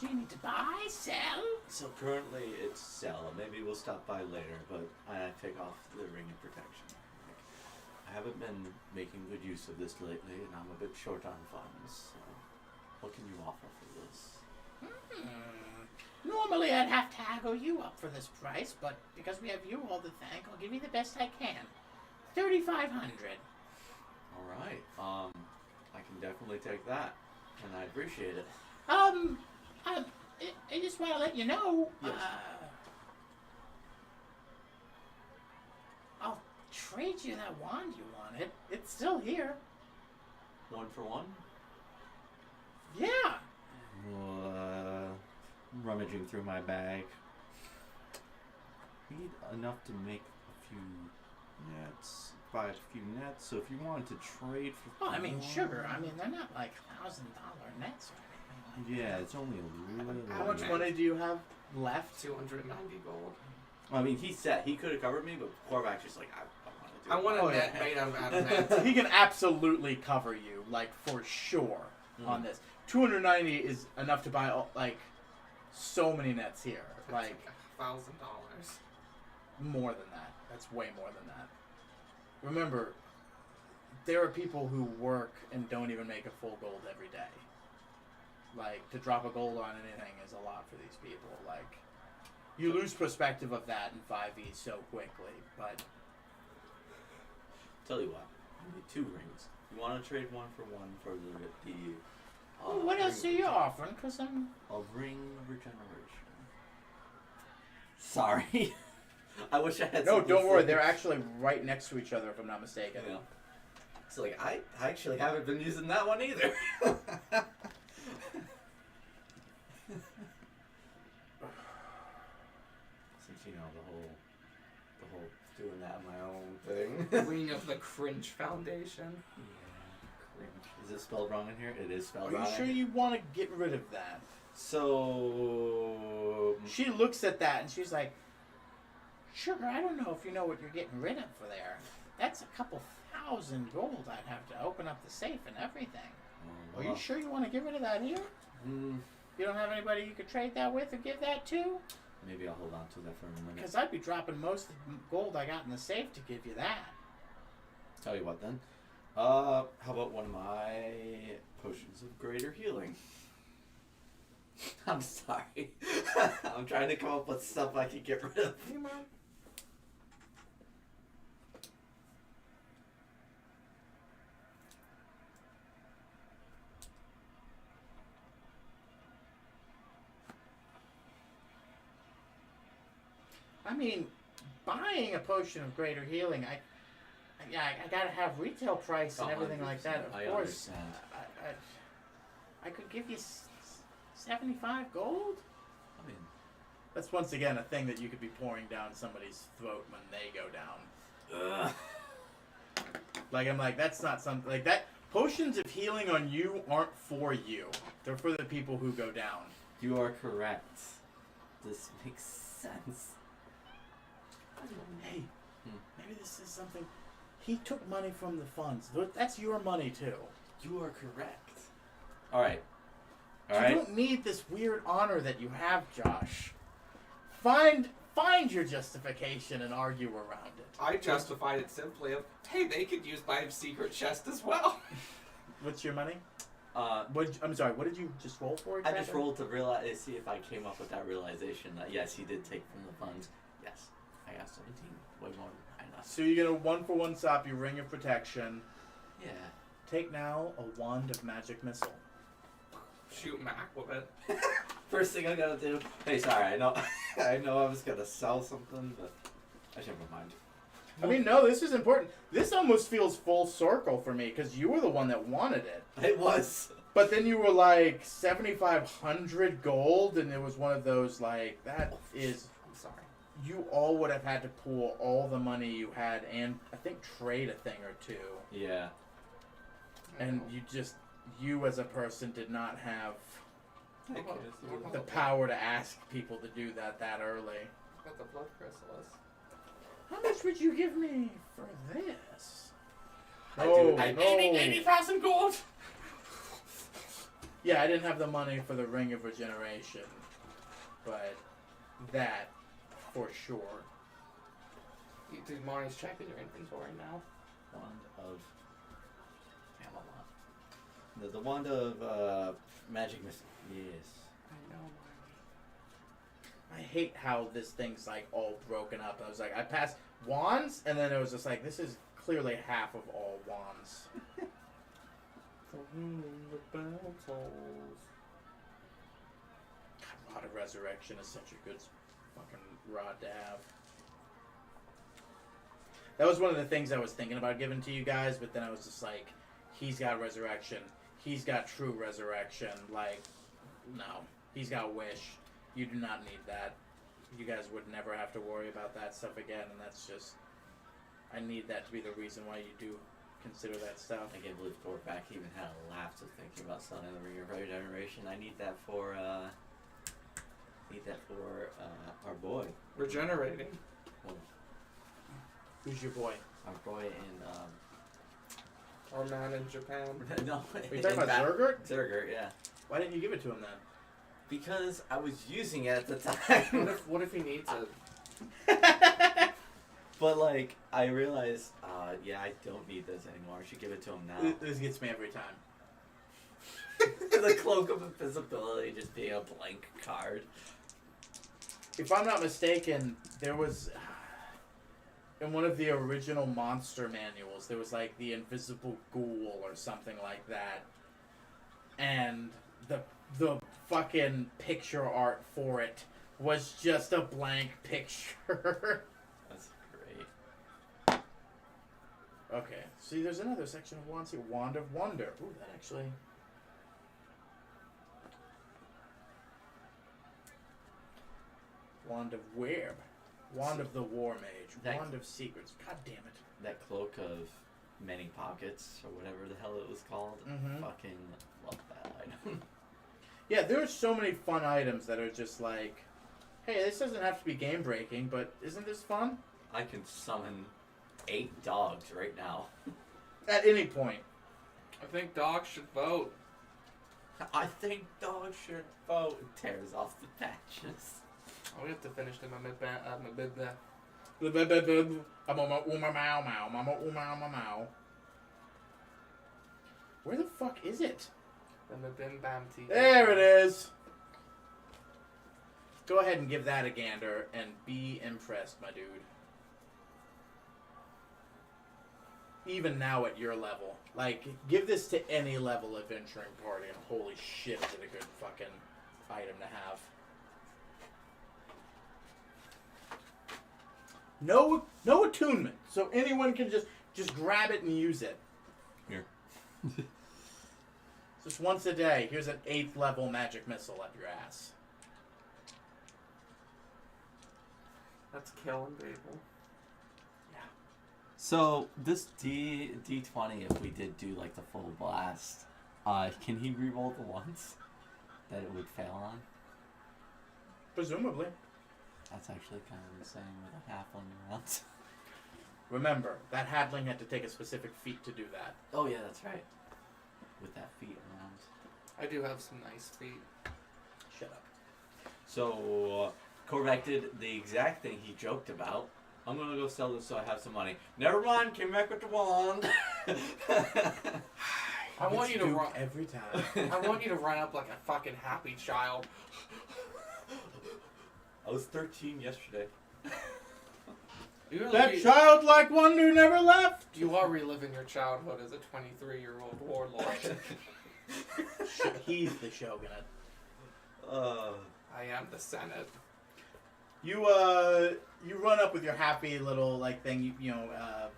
Do you need to buy, sell? So currently it's sell. Maybe we'll stop by later, but I take off the ring of protection. I haven't been making good use of this lately, and I'm a bit short on funds. So what can you offer for this? Normally I'd have to haggle you up for this price, but because we have you all to thank, I'll give you the best I can. 3,500. All right. I can definitely take that, and I appreciate it. I just want to let you know, Yes. I'll trade you that wand you wanted. It's still here. 1 for 1? Yeah. Rummaging through my bag. Need enough to make a few nets, buy a few nets. So if you wanted to trade for, sugar. They're not like $1,000 nets or anything. Yeah, it's only a little. How much money do you have left? 290 gold. I mean, he said he could have covered me, but Korvac's just like, I want a net made out of nets. He can absolutely cover you, for sure, on this. 290 is enough to buy so many nets here. That's $1,000. More than that. That's way more than that. Remember, there are people who work and don't even make a full gold every day. To drop a gold on anything is a lot for these people. You lose perspective of that in 5e so quickly, but... Tell you what, I need 2 rings. You want to trade 1 for 1 for the what else are you offering? Because I'm... A ring of regeneration. Sorry. I wish I had No, something don't worry. for- They're actually right next to each other, if I'm not mistaken. Yeah. It's I actually haven't been using that one either. Since the whole doing that my own thing. Ring of the Cringe Foundation. Yeah, cringe. Is it spelled wrong in here? It is spelled Are wrong. you sure you want to get rid of that? So She looks at that and she's like, Sugar, I don't know if you know what you're getting rid of for there. That's a couple $1,000 gold I'd have to open up the safe and everything. Are you sure you want to get rid of that here? You don't have anybody you could trade that with or give that to? Maybe I'll hold on to that for a minute. Because I'd be dropping most of the gold I got in the safe to give you that. Tell you what then. How about one of my potions of greater healing? I'm sorry. I'm trying to come up with stuff I could get rid of. Buying a potion of greater healing, I gotta have retail price and everything like that. Of I course, understand. I could give you 75 gold. I mean, That's once again a thing that you could be pouring down somebody's throat when they go down. That's not something that. Potions of healing on you aren't for you. They're for the people who go down. you are correct. This makes sense. Hey, Maybe this is something. He took money from the funds. That's your money too. You are correct. All right. You don't need this weird honor that you have, Josh. Find your justification and argue around it. I justified it simply of, hey, they could use my secret chest as well. What's your money? I'm sorry. What did you just roll for? I Exactly? just rolled to realize, see if I came up with that realization that yes, he did take from the funds. Yes, I got 17, way more than I know. So you get a 1-for-1 stop. You ring of protection. Yeah. Take now a wand of magic missile. Shoot Mac with it. First thing I gotta do. Hey, sorry, I know, I know I was gonna sell something, but never mind. I mean, no, this is important. This almost feels full circle for me because you were the one that wanted it. It was. But then you were like 7,500 gold, and it was one of those like that is. I'm sorry. You all would have had to pool all the money you had, and I think trade a thing or two. Yeah. And you as a person did not have What about the power to ask people to do that early. What the blood chrysalis? How much would you give me for this? I No, do. I no. 80,000 gold. Yeah, I didn't have the money for the Ring of Regeneration, but that for sure. Dude, Marnie's checking your inventory now. Wand of Camelot. The wand of magic missile. Yes. I know, Marnie. I hate how this thing's like all broken up. I was like, I passed wands, and then it was just like, this is clearly half of all wands. The bell tolls. God, Rod of Resurrection is such a good fucking rod to have. That was one of the things I was thinking about giving to you guys, but then I was just like, he's got Resurrection. He's got True Resurrection. Like, no. He's got Wish. You do not need that. You guys would never have to worry about that stuff again, and that's just... I need that to be the reason why you do consider that stuff. I can't believe Thorback even had a lapse of thinking about selling the Ring of Regeneration. I need that for our boy. Regenerating. Well, Who's your boy? our boy in Our man in Japan. no. Are you talking about Zergert? Zergert, yeah. Why didn't you give it to him then? Because I was using it at the time. What if he needs it? But like, I realized, yeah, I don't need this anymore. I should give it to him now. This gets me every time. The Cloak of Invisibility just being a blank card. If I'm not mistaken, there was... In one of the original monster manuals, there was like the Invisible Ghoul or something like that. And the fucking picture art for it was just a blank picture. That's great. Okay, see, there's another section of wands here. Wand of Wonder. Ooh, that actually... Wand of Web. Wand of the War Mage. That- Wand of Secrets. God damn it. That Cloak of Many Pockets, or whatever the hell it was called. Mhm. Fucking love that item. Yeah, there are so many fun items that are just like, hey, this doesn't have to be game breaking, but isn't this fun? I can summon 8 dogs right now. At any point. I think dogs should vote. I think dogs should vote. Tears off the patches. Oh, we have to finish them. I'm a bit there. Where the fuck is it? I'm a bim bam tea. There it is. Go ahead and give that a gander and be impressed, my dude. Even now at your level. Like, give this to any level adventuring party and holy shit, is it a good fucking item to have. No attunement, so anyone can just grab it and use it. Here. Just once a day, here's an 8th level magic missile up your ass. That's killing people. So this D20, if we did do like the full blast, can he reroll the ones that it would fail on? Presumably. That's actually kind of insane with a half on your rounds. Remember, that halfling had to take a specific feat to do that. Oh yeah, that's right. With that feet around. I do have some nice feet. Shut up. So Korvac did the exact thing he joked about. I'm gonna go sell this so I have some money. Never mind, came back with the wand. I want you to run. every time. I want you to run up like a fucking happy child. I was 13 yesterday. You That really, childlike one who never left. you are reliving your childhood as a 23-year-old warlord. He's the shogunate. I am the Senate. You run up with your happy little like thing.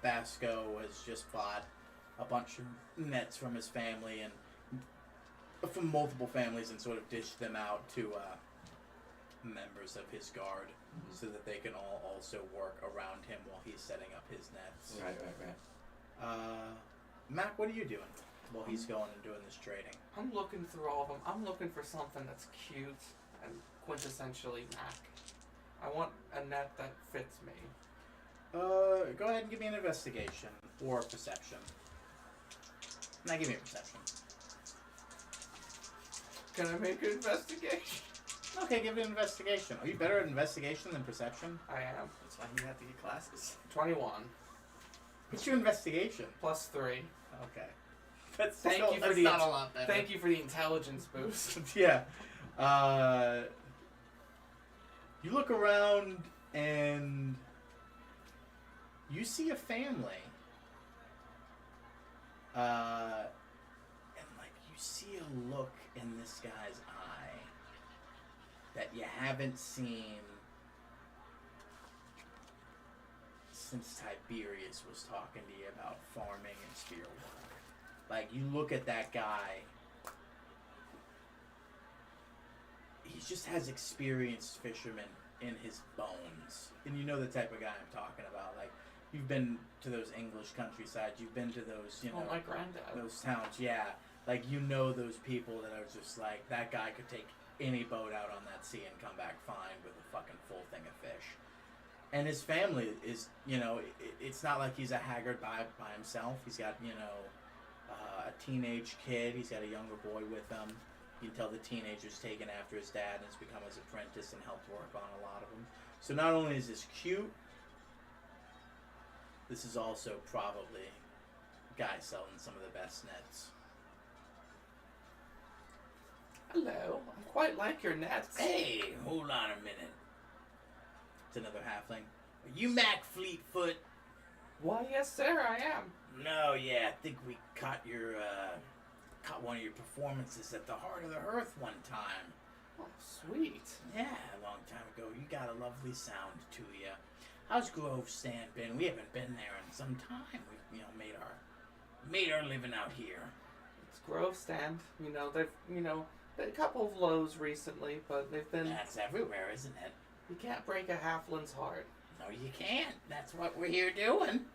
Basco has just bought a bunch of nets from his family and from multiple families and sort of dished them out to members of his guard so that they can all also work around him while he's setting up his nets. Right. Mac, what are you doing while he's going and doing this trading? I'm looking through all of them. I'm looking for something that's cute and quintessentially Mac. I want a net that fits me. Go ahead and give me an investigation or a perception. Now give me a perception. Can I make an investigation? Okay, give me an investigation. Are you better at investigation than perception? I am. That's why you have to get classes. 21 What's your investigation? plus 3. Okay. That's Thank still, you for that's the not a lot better. Thank you for the intelligence boost. Yeah. You look around and you see a family. And like you see a look in this guy's eye that you haven't seen since Tiberius was talking to you about farming and spear work. Like you look at that guy, he just has experienced fishermen in his bones. And you know the type of guy I'm talking about. Like, you've been to those English countrysides, you've been to those, Oh, my granddad. those towns, yeah. Like, you know those people that are just like, that guy could take any boat out on that sea and come back fine with a fucking full thing of fish. And his family is, it's not like he's a haggard by himself. He's got, a teenage kid. He's got a younger boy with him. You can tell the teenager's taken after his dad and has become his apprentice and helped work on a lot of them. So not only is this cute, this is also probably a guy selling some of the best nets. Hello. I quite like your nets. Hey, hold on a minute. It's another halfling. Are you Mac Fleetfoot? Why, yes, sir, I am. No, yeah, I think we caught one of your performances at the Heart of the Earth one time. Oh, sweet. Yeah, a long time ago. You got a lovely sound to you. How's Grove Stand been? We haven't been there in some time. We've made our living out here. It's Grove Stand. They've been a couple of lows recently, but they've been. That's everywhere, isn't it? You can't break a halfling's heart. No, you can't. That's what we're here doing.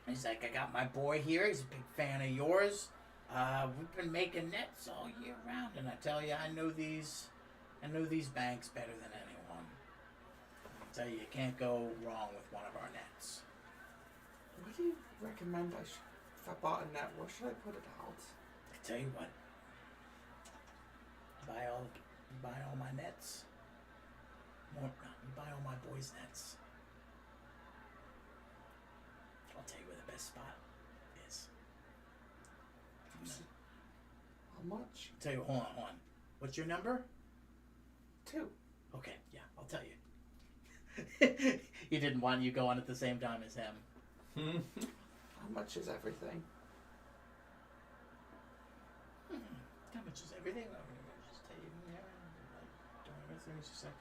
He's like, I got my boy here. He's a big fan of yours. We've been making nets all year round, and I tell you, I know these banks better than anyone. I tell you can't go wrong with one of our nets. What do you recommend if I bought a net, where should I put it out? I tell you what, you buy all my nets. You buy all my boys' nets. I'll tell you where the best spot is. How much? I'll tell you, hold on. What's your number? 2. Okay, yeah, I'll tell you. He didn't want you going at the same time as him. How much is everything? How much is everything? I'll just tell you. Yeah, doing everything. It's just like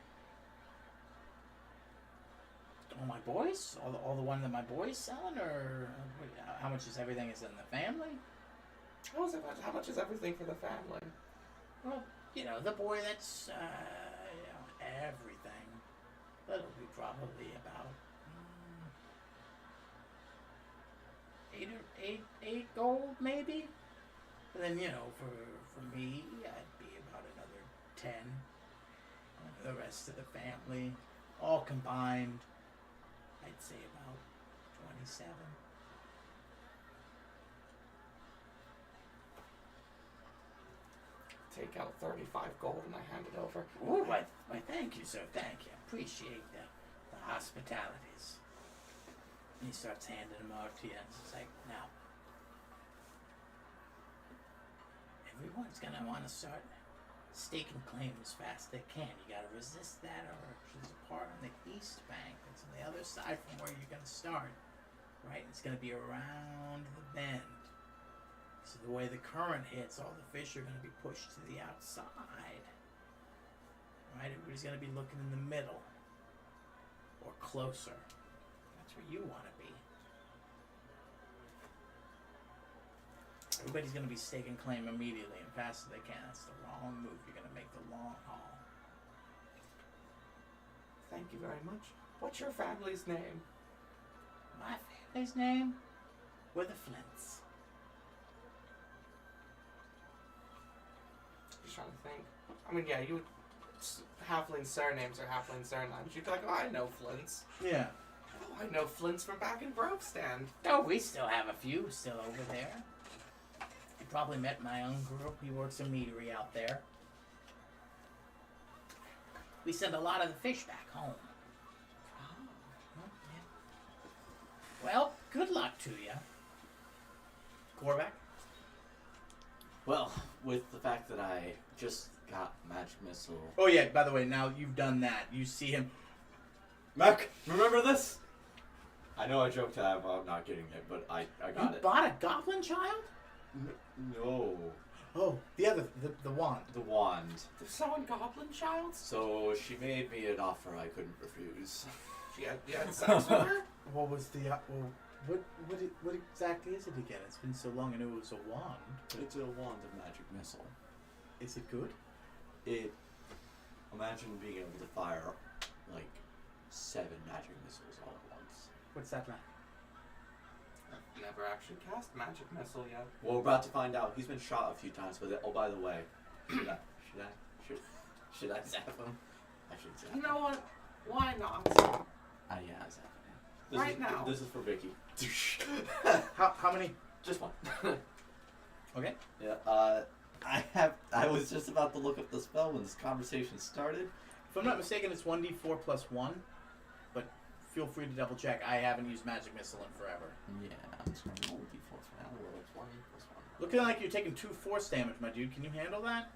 all my boys, all the one that my boys selling, or how much is everything? Is in the family? How much is everything for the family? Well, the boy that's everything. That'll be probably about eight gold, maybe. And then for me, I'd be about another 10. The rest of the family, all combined, I'd say about 27. Take out 35 gold and I hand it over. Oh, why, thank you, sir. Thank you. Appreciate the hospitalities. And he starts handing them out to you. And it's like, now, everyone's going to want to start staking claim as fast as they can. You got to resist that urge. There's a part on the east bank that's on the other side from where you're going to start. Right? It's going to be around the bend. So the way the current hits, all the fish are going to be pushed to the outside. Right? Everybody's going to be looking in the middle. Or closer. That's where you want to be. Everybody's going to be staking claim immediately and fast as they can. That's the wrong move. You're going to make the long haul. Thank you very much. What's your family's name? My family's name? We're the Flints. Just trying to think. I mean, yeah, you halfling surnames are halfling surnames. You'd be like, oh, I know Flints. Yeah. Oh, I know Flints from back in Grove Stand. Oh, we still have a few still over there. You probably met my uncle. He works a meadery out there. We send a lot of the fish back home. Well, good luck to you. Korvac? Well, with the fact that I just got magic missile. Oh yeah, by the way, now you've done that. You see him. Mac, remember this? I know I joked I'm not getting it, but I got You it. bought a goblin child? No. Oh, the other, the wand. The wand. There's someone Goblin Child? So she made me an offer I couldn't refuse. You had sex with her? What was the, what exactly is it again? It's been so long. I knew it was a wand. It's a wand of magic missile. Is it good? Imagine being able to fire like 7 magic missiles all at once. What's that like? I've never actually cast Magic Missile yet. Well, we're about to find out. He's been shot a few times with it. Oh, by the way, should I zap him? I should zap him. You know what? Why not? Yeah, zap him. Right now. This is for Vicky. How many? Just one. Okay. Yeah. I was just about to look up the spell when this conversation started. If I'm not mistaken, it's 1d4 plus 1. But feel free to double check. I haven't used Magic Missile in forever. Yeah, I'm just going to roll d4 for now. Roll 20 plus 1. Looking like you're taking 2 force damage, my dude. Can you handle that?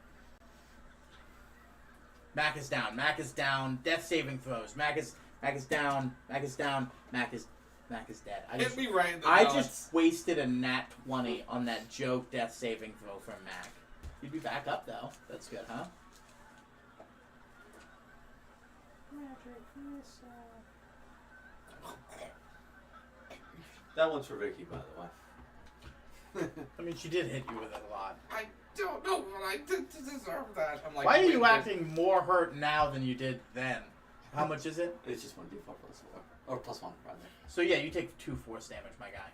Mac is down. Mac is down. Death saving throws. Mac is down. Mac is down. Mac is dead. Hit me right in the I nuts. just wasted a nat 20 on that joke death saving throw from Mac. You'd be back up though. That's good, huh? That one's for Vicky, by the way. I mean, she did hit you with it a lot. I don't know what I did to deserve that. I'm like, Why are you winded. acting more hurt now than you did then? How much is it? It's just 1d4 plus 4. Or plus 1, rather. So yeah, you take 2 force damage, my guy.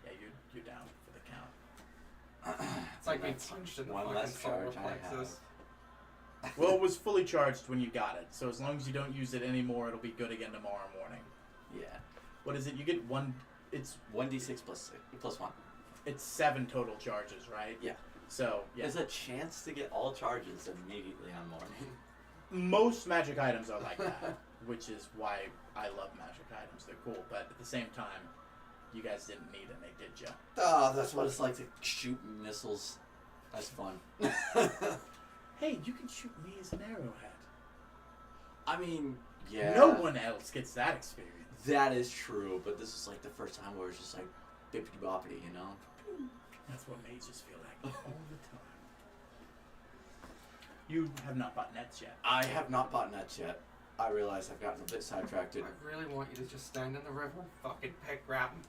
Yeah, you're down for the count. It's like being That's punched in the one fucking less solar charge I plexus. Well, it was fully charged when you got it, so as long as you don't use it anymore, it'll be good again tomorrow morning. Yeah. What is it? You get one. It's 1d6 plus 1. it's 7 total charges, right? Yeah. So yeah, There's a chance to get all charges immediately on morning. most magic items are like that, which is why I love magic items. They're cool, but at the same time, you guys didn't need any, did you? Oh, that's what it's like to shoot missiles. That's fun. Hey, you can shoot me as an arrowhead. I mean, yeah. No one else gets that experience. That is true, but this is like the first time where it's just like bippity boppity, you know? That's what mages feel like all the time. You have not bought nets yet. I have not bought nets yet. I realize I've gotten a bit sidetracked. I really want you to just stand in the river and fucking pick grab him.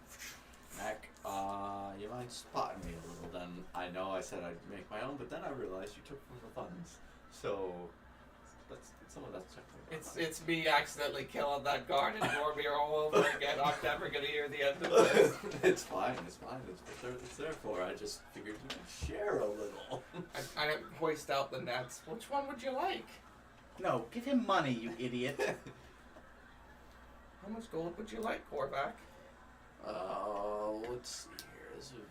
Mac, you mind spotting me a little then? I know I said I'd make my own, but then I realized you took from the funds. So, some of that's It's me accidentally killing that guard in Boromir all over again. I'm never gonna hear the end of this. It's fine, it's fine. It's what it's there for. I just figured you could share a little. I didn't hoist out the nets. Which one would you like? No, give him money, you idiot. How much gold would you like, Korvac? Let's see here. Is it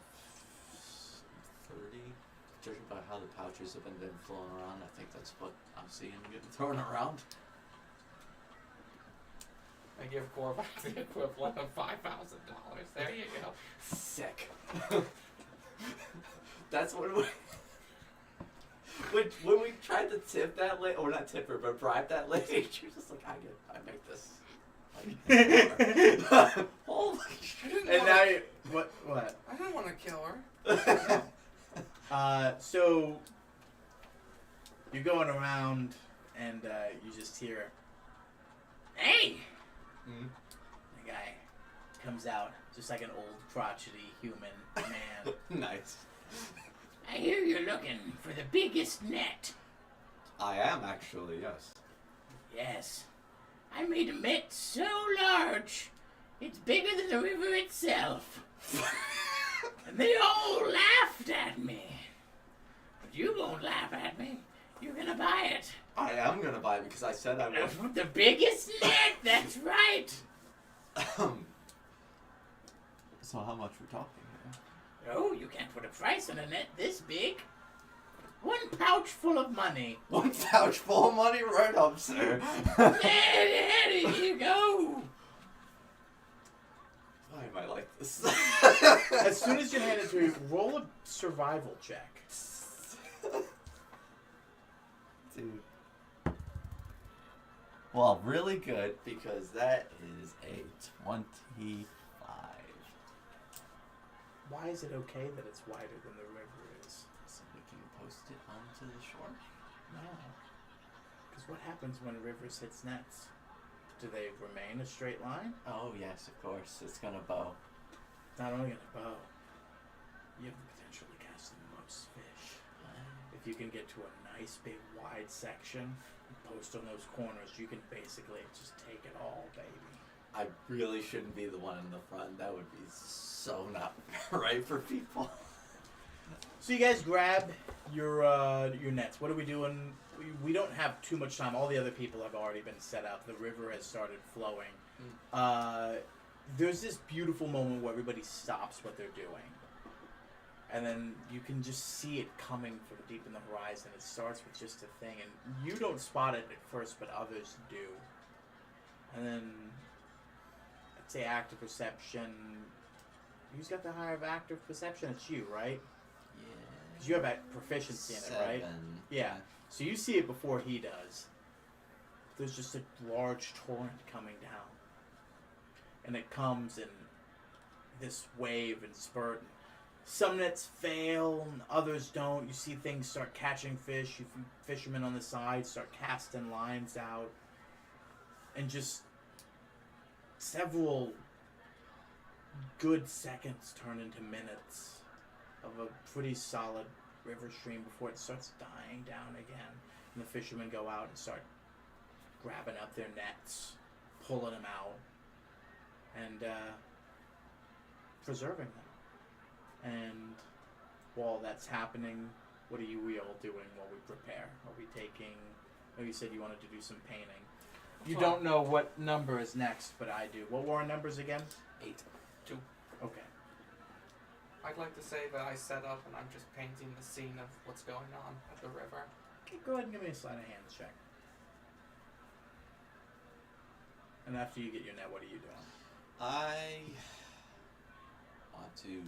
30? Judging by how the pouches have been flowing around, I think that's what I'm seeing getting thrown around. I give Korvac the equivalent of $5,000. There you go. Sick. That's when when we tried to tip that lady, or not tip her, but bribe that lady, she was just like, I make this. Like, holy shit. And now you, what? I didn't want to kill her. So you're going around, and you just hear, "Hey!" The guy comes out just like an old crotchety human man. Nice. I hear you're looking for the biggest net. I am actually, yes. Yes. I made a net so large, it's bigger than the river itself. And they all laughed at me. But you won't laugh at me. You're gonna buy it. I am gonna buy it because I said I would. The biggest net, that's right. So how much we're talking here? Oh, you can't put a price on a net this big. 1 pouch full of money. 1 pouch full of money, right up, sir. There you go. Why am I like this? As soon as you hand it to me, roll a survival check. Dude. Well, really good, because that is a 25. Why is it okay that it's wider than the river is? So we can post it onto the shore? No. Because what happens when rivers hits nets? Do they remain a straight line? Oh, yes, of course. It's gonna bow. Not only gonna bow, you have the potential to catch the most fish. If you can get to a nice big wide section and post on those corners, you can basically just take it all, baby. I really shouldn't be the one in the front. That would be so not right for people. So you guys grab your nets. What are we doing? We don't have too much time. All the other people have already been set up. The river has started flowing. There's this beautiful moment where everybody stops what they're doing. And then you can just see it coming from deep in the horizon. It starts with just a thing. And you don't spot it at first, but others do. And then, I'd say active perception. Who's got the higher active perception? It's you, right? Yeah. Because you have that proficiency in it, right? 7. Yeah. So you see it before he does. There's just a large torrent coming down. And it comes in this wave and spurt. Some nets fail, and others don't. You see things start catching fish. You see fishermen on the side start casting lines out. And just several good seconds turn into minutes of a pretty solid river stream before it starts dying down again. And the fishermen go out and start grabbing up their nets, pulling them out, and preserving them. And while that's happening, what are we all doing while we prepare? Are we taking... Oh, you said you wanted to do some painting. You don't know what number is next, but I do. What were our numbers again? 8. 2. Okay. I'd like to say that I set up and I'm just painting the scene of what's going on at the river. Okay, go ahead and give me a sleight of hand check. And after you get your net, what are you doing? I want to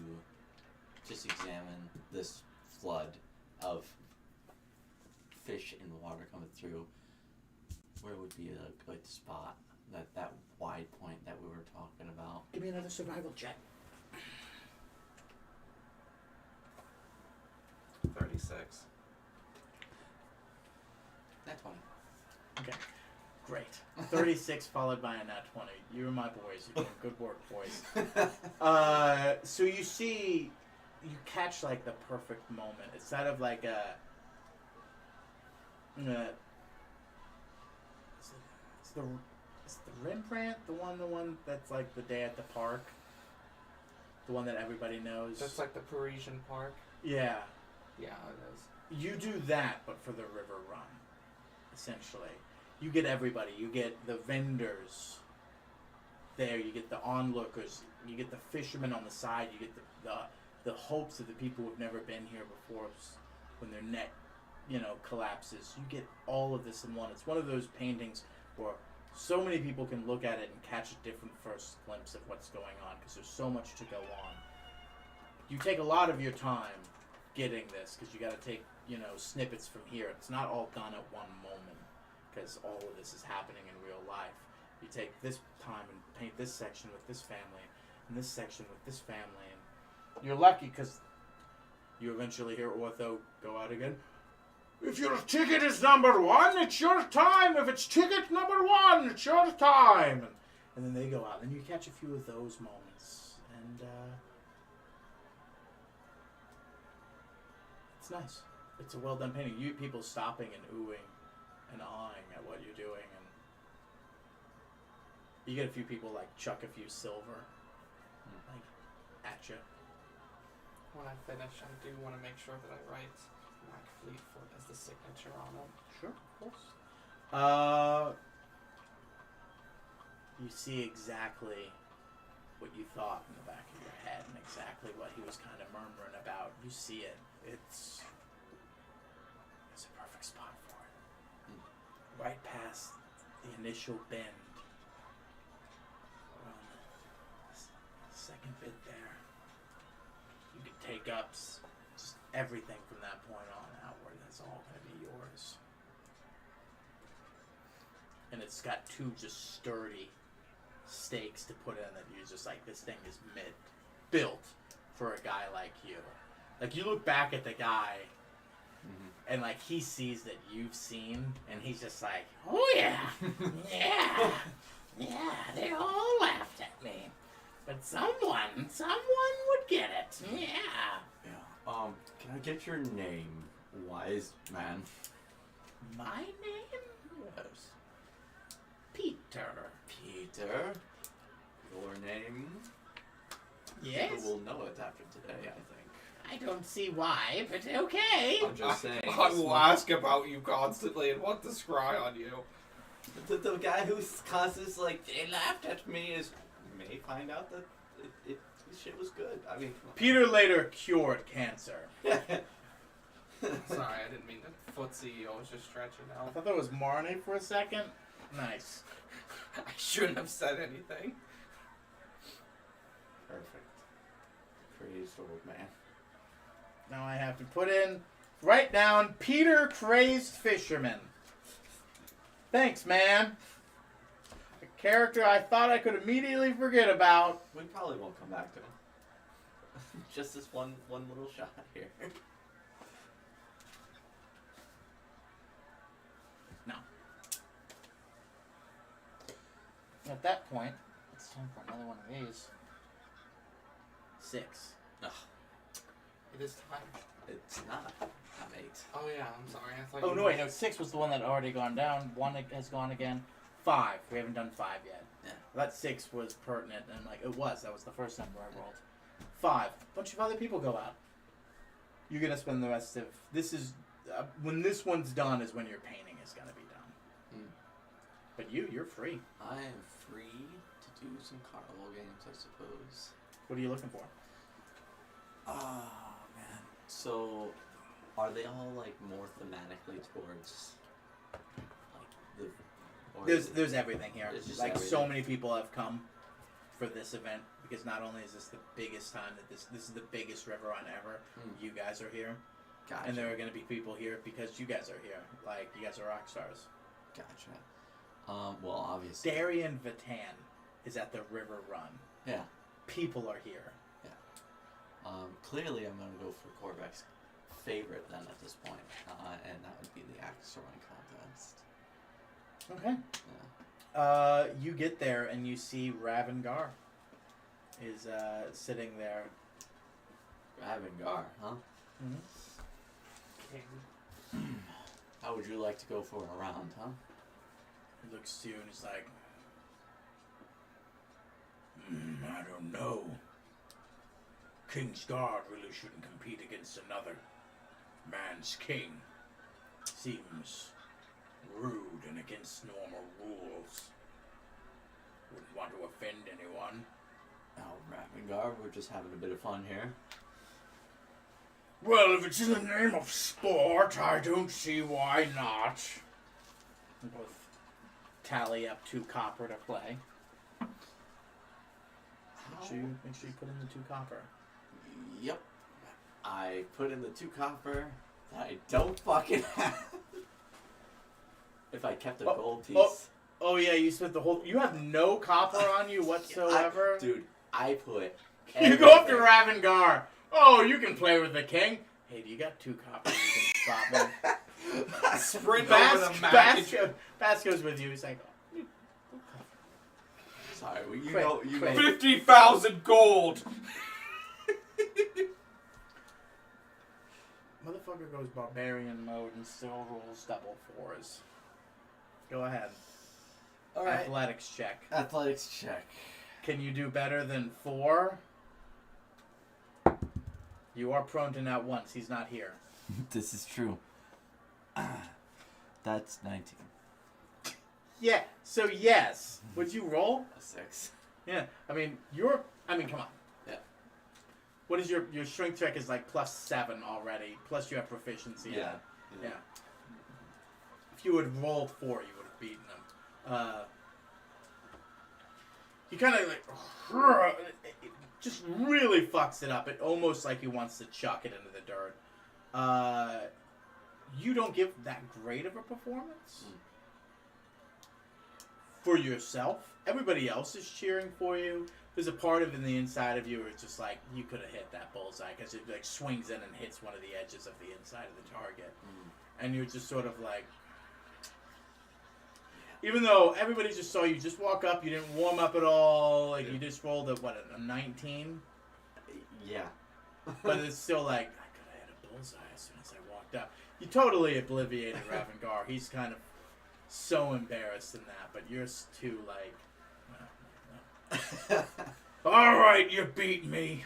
just examine this flood of fish in the water coming through. Where would be a good spot? That wide point that we were talking about. Give me another survival check. 36. That 20. Okay. Great. 36 followed by a nat 20. You're my boys. You're doing good work, boys. So you see, you catch like the perfect moment. It's sort of like a... Is the Rembrandt the one that's like the day at the park? The one that everybody knows? That's like the Parisian Park. Yeah. Yeah, it is. You do that, but for the river run, essentially. You get everybody. You get the vendors there. You get the onlookers. You get the fishermen on the side. You get the hopes of the people who've never been here before when their net, collapses. You get all of this in one. It's one of those paintings where so many people can look at it and catch a different first glimpse of what's going on because there's so much to go on. You take a lot of your time getting this because you got to take, snippets from here. It's not all done at one moment because all of this is happening in real life. You take this time and paint this section with this family and this section with this family. And you're lucky because you eventually hear Ortho go out again. If your ticket is number 1, it's your time. If it's ticket number 1, it's your time. And then they go out. And you catch a few of those moments. And it's nice. It's a well-done painting. You people stopping and oohing and awing at what you're doing. And you get a few people, chuck a few silver, at you. When I finish, I do want to make sure that I write Mac Fleetfoot as the signature on it. Sure, of course. You see exactly what you thought in the back of your head and exactly what he was kind of murmuring about. You see it. It's a perfect spot for it. Right past the initial bend. Around the second bit there. You can take up just everything from that point on outward. That's all going to be yours. And it's got 2 just sturdy stakes to put in that you're just like, this thing is built for a guy like you. You look back at the guy, and he sees that you've seen, and he's just like, oh yeah, yeah, they all laughed at me. But someone would get it. Yeah. Yeah. Can I get your name, wise man? My name? Yes. Peter. Peter. Your name? Yes? People will know it after today, I think. I don't see why, but okay. I'm just saying. I will ask about you constantly and what to scry on you. The guy who's constantly they laughed at me may find out that this shit was good. I mean, Peter later cured cancer. Sorry, I didn't mean to footsie you. I was just stretching I out. thought that was Marnie for a second. Nice. I shouldn't have said anything. Perfect. Praise old man. Now I have to write down Peter Crazed Fisherman. Thanks, man. A character I thought I could immediately forget about. We probably won't come back to him. Just this one little shot here. No. At that point, it's time for another one of these. 6. Ugh, It is time. it's not. I'm 8. Oh yeah, I'm sorry. I thought Oh, you no, were- wait, no, 6 was the one that had already gone down. 1 has gone again. 5. We haven't done 5 yet. Yeah. That 6 was pertinent, and it was. That was the first number I rolled. 5. A bunch of other people go out. You're going to spend the rest of... This is... when this one's done is when your painting is going to be done. Mm. But you're free. I am free to do some carnival games, I suppose. What are you looking for? Oh, man. So, are they all, more thematically towards, the... Or There's everything here. It's just So everything. many people have come for this event because not only is this the biggest time that this is the biggest river run ever, you guys are here, Gotcha. and there are going to be people here because you guys are here. You guys are rock stars. Gotcha. Well, obviously. Darien Vatan is at the river run. Yeah. People are here. Clearly I'm going to go for Corvex's favorite then at this point, and that would be the axe throwing contest. Okay. Yeah. You get there and you see Ravengar is sitting there. Ravengar, huh? Mm-hmm. King. How would you like to go for a round, huh? He looks to you and he's like, I don't know. King's Guard really shouldn't compete against another man's king. Seems rude and against normal rules. Wouldn't want to offend anyone. Oh, Ravengar, we're just having a bit of fun here. Well, if it's in the name of sport, I don't see why not. We both tally up 2 copper to play. Make sure you put in the 2 copper. Yep. I put in the 2 copper that I don't fucking have. If I kept a gold piece. Oh yeah, you spent the whole. You have no copper on you whatsoever. Dude, I put. You go up to Ravengar. Oh, you can play with the king. Hey, do you got 2 copper? You can spot me. Sprint over the map. Bass goes with you. He's like, Sorry, well, you Quick, know, you quick. know. 50,000 gold. motherfucker goes barbarian mode and still rolls double 4s. Go ahead. All right. Athletics check. Athletics check. Can you do better than 4? You are prone to not once. He's not here. This is true. That's 19. Yeah. So yes. Would you roll? A 6. Yeah. I mean, come on. Yeah. What is your strength check is like +7 already. Plus you have proficiency. Yeah. Yeah. If you had rolled 4, you would have beaten him. He kind of like it just really fucks it up. It almost like he wants to chuck it into the dirt. You don't give that great of a performance for yourself. Everybody else is cheering for you. There's a part of in the inside of you where it's just like you could have hit that bullseye because it like swings in and hits one of the edges of the inside of the target, and you're just sort of like. Even though everybody just saw you just walk up, you didn't warm up at all, like you just rolled a 19? Yeah. But it's still like, I could have had a bullseye as soon as I walked up. You totally obliviated Ravengar. He's kind of so embarrassed in that, but you're too like, no. Alright, you beat me.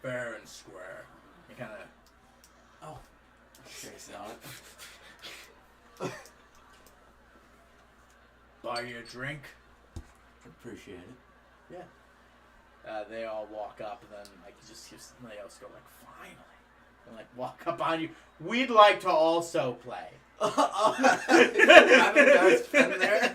Fair and square. You kind of... Oh. Shakes on it. Buy you a drink? Appreciate it. Yeah. They all walk up, and then like you just hear somebody else go like, "Finally," and like walk up on you. We'd like to also play. Ravengar's been there.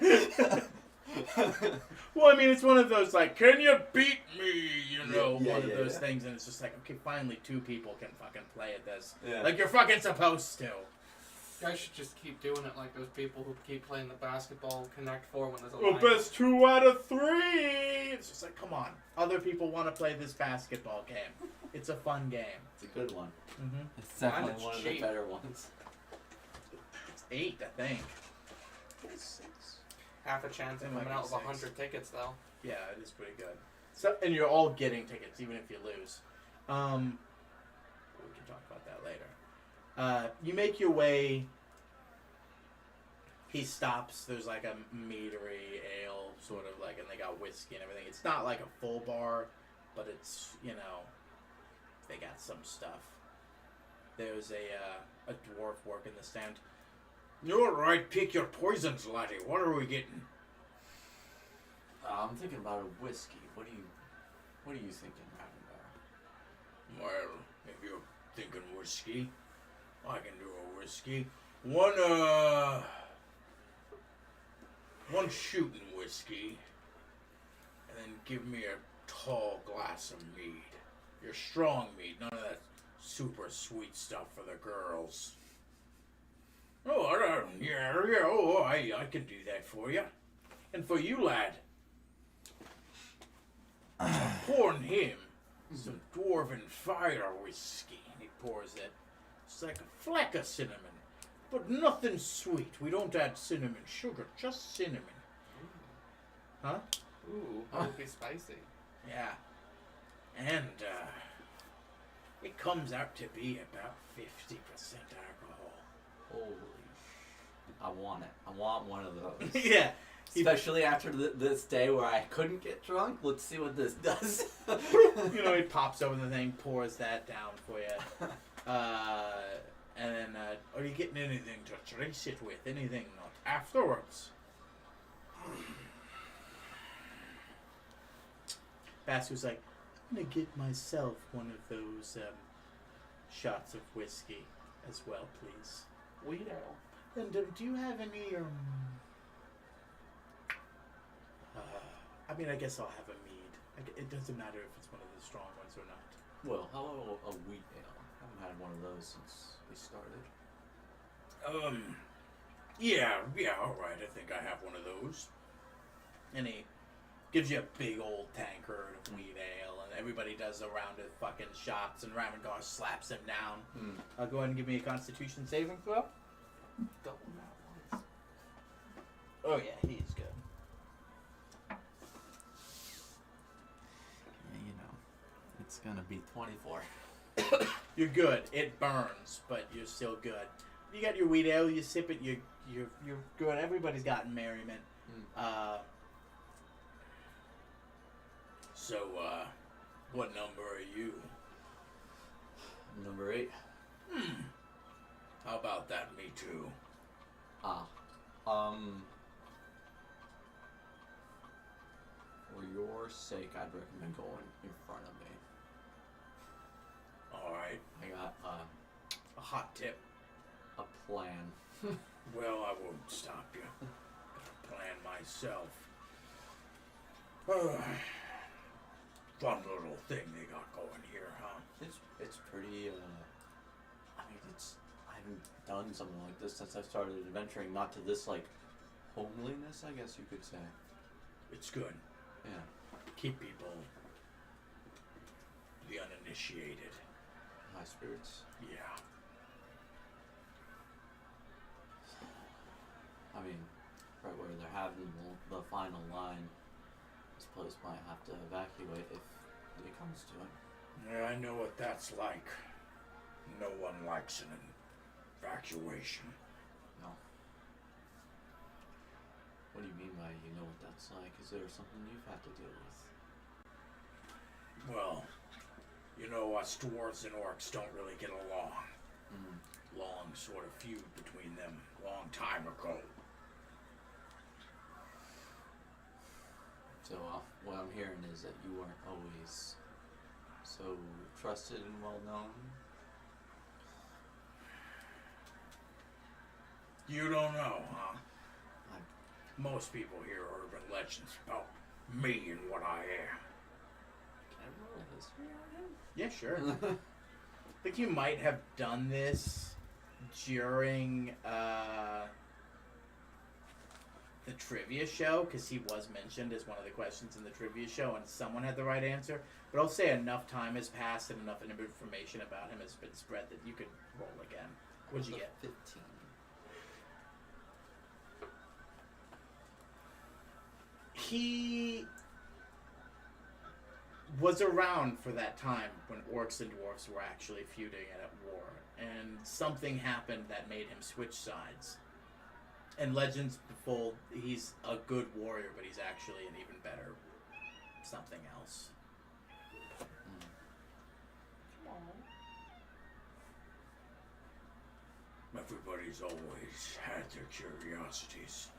Well, I mean, it's one of those like, "Can you beat me?" You know, Yeah, one of yeah, those yeah. things, and it's just like, okay, finally, 2 people can fucking play at this, Yeah. like you're fucking supposed to. You guys should just keep doing it like those people who keep playing the basketball Connect 4 when there's a Well, line. best 2 out of 3. It's just like, come on, other people want to play this basketball game. It's a fun game. It's a good one. Mm-hmm. It's definitely it's one of cheap. the better ones. It's 8, I think. It's 6. Half a chance of It might coming be out with 6. 100 tickets, though. Yeah, it is pretty good. So, and you're all getting tickets, even if you lose. We can talk about that later. You make your way. He stops. There's like a meadery ale, sort of like, and they got whiskey and everything. It's not like a full bar, but it's, you know, they got some stuff. There's a dwarf working the stand. You're right. Pick your poisons, laddie. What are we getting? I'm thinking about a whiskey. What are you thinking, Ravengar? Well, if you're thinking whiskey, I can do a whiskey. One shooting whiskey, and then give me a tall glass of mead. Your strong mead, none of that super sweet stuff for the girls. Oh, I can do that for you. And for you, lad, pouring him some dwarven fire whiskey. He pours it. It's like a fleck of cinnamon, but nothing sweet. We don't add cinnamon sugar, just cinnamon. Huh? Ooh, that would be spicy. Yeah. And it comes out to be about 50% alcohol. Holy I want it. I want one of those. Yeah. Especially after this day where I couldn't get drunk. Let's see what this does. You know, he pops over the thing, pours that down for you. And then, are you getting anything to trace it with? Anything afterwards? Bascu's like, I'm gonna get myself one of those shots of whiskey as well, please. Wheat ale. And do you have any I mean, I guess I'll have a mead. It doesn't matter if it's one of the strong ones or not. Well, how about a wheat ale? I haven't had one of those since we started. Yeah, all right. I think I have one of those. And he gives you a big old tankard of wheat ale, and everybody does a round of fucking shots, and Ramagar slaps him down. Go ahead and give me a Constitution saving throw. Double that once. Oh yeah, he's good. Yeah, you know, it's gonna be 24. You're good. It burns, but you're still good. You got your wheat ale. You sip it. You're good. Everybody's gotten merriment. So, what number are you? Number 8. How about that? Me too. For your sake, I'd recommend going in front of me. All right. I got A hot tip. a plan. Well, I won't stop you. Got a plan myself. Fun little thing they got going here, huh? It's pretty. I mean, I haven't done something like this since I started adventuring. Not to this like homeliness, I guess you could say. It's good. Yeah. Keep people, the uninitiated. High spirits. Yeah. I mean, right where they're having the final line, this place might have to evacuate if it comes to it. Yeah, I know what that's like. No one likes an evacuation. No. What do you mean by you know what that's like? Is there something you've had to deal with? Well, you know, us dwarves and orcs don't really get along. Long sort of feud between them, long time ago. So what I'm hearing is that you weren't always so trusted and well known. You don't know, huh? Most people hear urban legends about me and what I am. Can I roll a history on him? Yeah, sure. I think you might have done this during the trivia show, because he was mentioned as one of the questions in the trivia show, and someone had the right answer. But I'll say enough time has passed and enough information about him has been spread that you could roll again. What'd you get? 15. He was around for that time when orcs and dwarves were actually feuding and at war, and something happened that made him switch sides. And legends behold, he's a good warrior, but he's actually an even better something else. Come on. Everybody's always had their curiosities.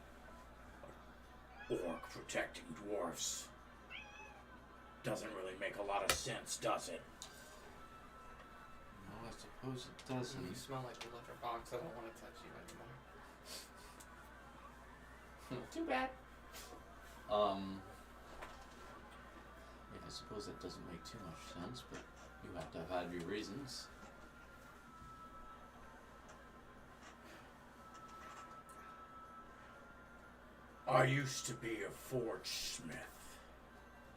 Orc protecting dwarfs doesn't really make a lot of sense, does it? No, I suppose it doesn't. You smell like a litter box. I don't want to touch you anymore. Too bad. Yeah, I suppose that doesn't make too much sense, but you have to have had your reasons. I used to be a forge smith.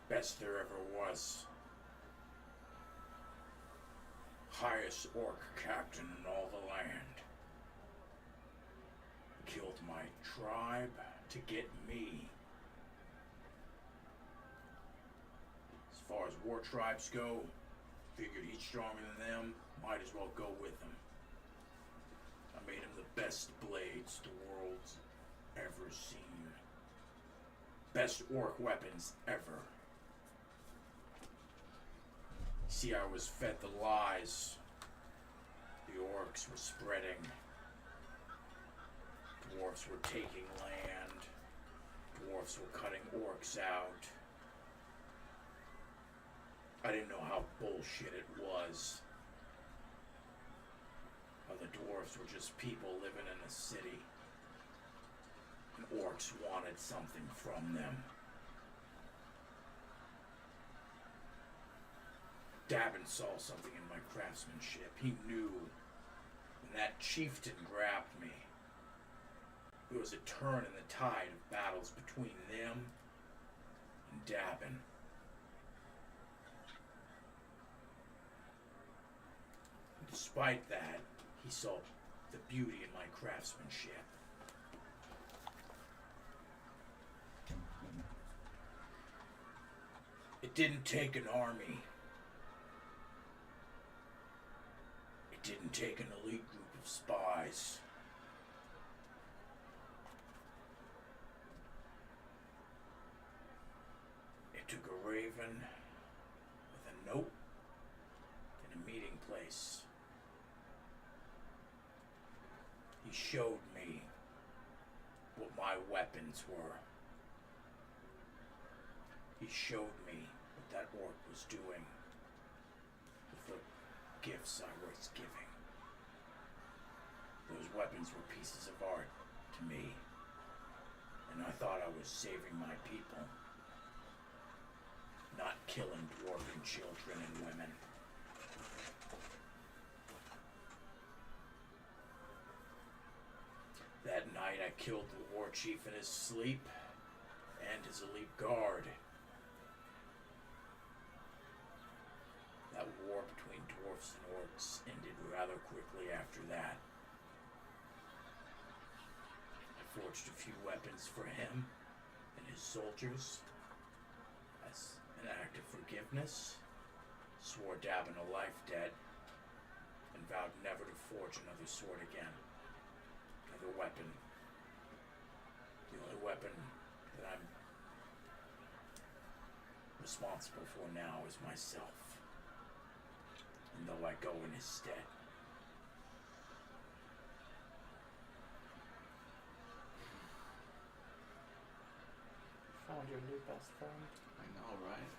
Best there ever was. Highest orc captain in all the land. Killed my tribe to get me. As far as war tribes go, figured he's stronger than them, might as well go with them. I made him the best blades the world's ever seen. Best orc weapons ever. See, I was fed the lies the orcs were spreading. Dwarves were taking land. Dwarves were cutting orcs out. I didn't know how bullshit it was. How the dwarves were just people living in a city. And orcs wanted something from them. Davin saw something in my craftsmanship. He knew when that chieftain grabbed me, there was a turn in the tide of battles between them and Davin. Despite that, he saw the beauty in my craftsmanship. It didn't take an army. It didn't take an elite group of spies. It took a raven with a note and a meeting place. He showed me what my weapons were. He showed me what that orc was doing with the gifts I was giving. Those weapons were pieces of art to me, and I thought I was saving my people, not killing dwarven children and women. That night I killed the war chief in his sleep and his elite guard. That war between dwarfs and orcs ended rather quickly after that. I forged a few weapons for him and his soldiers as an act of forgiveness, swore Davin a life debt, and vowed never to forge another sword again. Another weapon. The only weapon that I'm responsible for now is myself. And though I go in his stead. Found your new best friend. I know, right?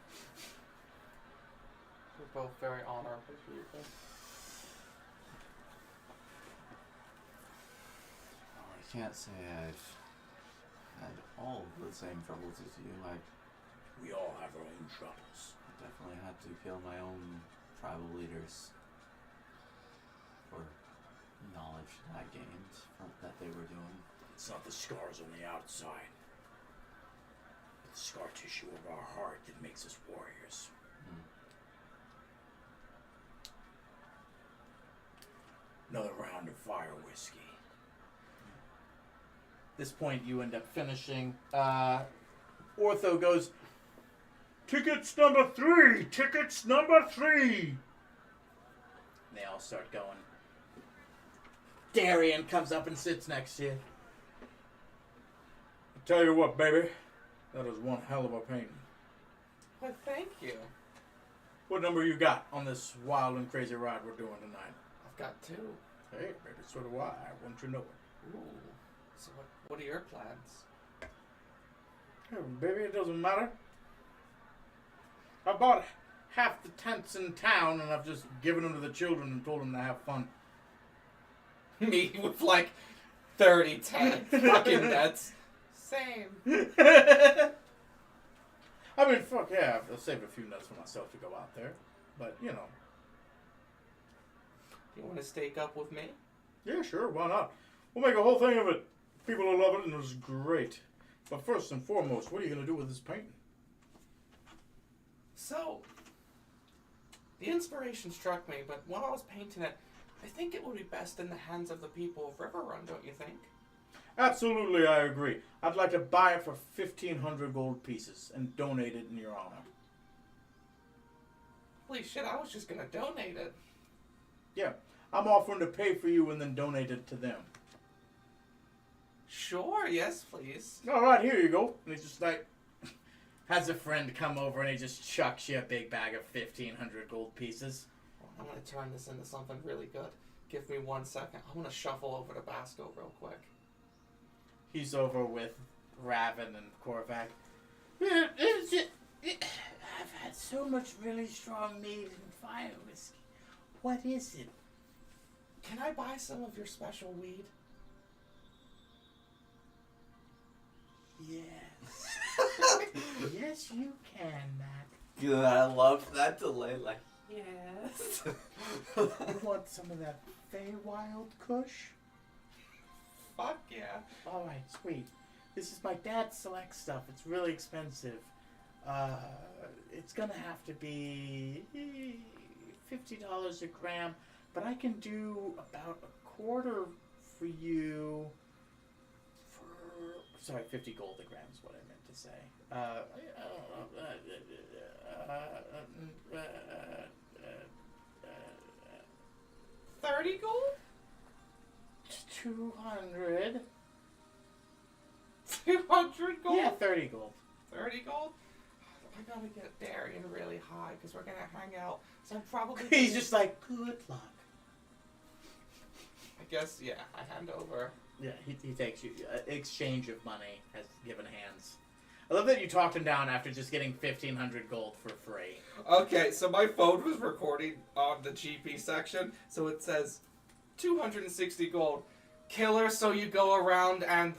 We're both very honorable people. Oh, I can't say I've had all the same troubles as you. We all have our own troubles. I definitely had to kill my own tribal leaders for knowledge that I gained from that they were doing. It's not the scars on the outside, but the scar tissue of our heart that makes us warriors. Another round of fire whiskey. At this point, you end up finishing. Ortho goes, "Tickets number 3! Tickets number 3!" And they all start going. Darian comes up and sits next to you. I tell you what, baby. That is one hell of a painting. Well, thank you. What number you got on this wild and crazy ride we're doing tonight? I've got 2. Hey, baby, so do I. Won't you know it? Ooh. So what are your plans? Hey, baby, it doesn't matter. I bought half the tents in town, and I've just given them to the children and told them to have fun. Me with like 30 fucking nets. Same. I mean, fuck yeah, I've saved a few nuts for myself to go out there. But, you know. You want to stake up with me? Yeah, sure, why not? We'll make a whole thing of it. People will love it, and it was great. But first and foremost, what are you going to do with this painting? So, the inspiration struck me, but while I was painting it, I think it would be best in the hands of the people of Riverrun, don't you think? Absolutely, I agree. I'd like to buy it for 1,500 gold pieces and donate it in your honor. Holy shit, I was just gonna donate it. Yeah, I'm offering to pay for you and then donate it to them. Sure, yes, please. All right, here you go. And he just like has a friend come over and he just chucks you a big bag of 1,500 gold pieces. I'm gonna turn this into something really good. Give me 1 second. I'm gonna shuffle over to Basco real quick. He's over with Raven and Korvac. I've had That's so much really strong mead and fire whiskey. What is it? Can I buy some of your special weed? Yes. Yes, you can, Matt. Good, I love that delay. Like, yes. You want some of that Feywild Kush? Fuck yeah. Alright, sweet. This is my dad's select stuff. It's really expensive. It's gonna have to be $50 a gram, but I can do about a quarter for you for... Sorry, 50 gold a gram is what I meant to say. 30 gold? 200. 200 gold? Yeah, 30 gold. 30 gold? I gotta get Darian really high because we're gonna hang out. So I'm probably. He's just like, good luck. I guess, yeah, I hand over. Yeah, he takes you. Exchange of money has given hands. I love that you talked him down after just getting 1,500 gold for free. Okay, so my phone was recording on the GP section, so it says 260 gold. Killer, so you go around and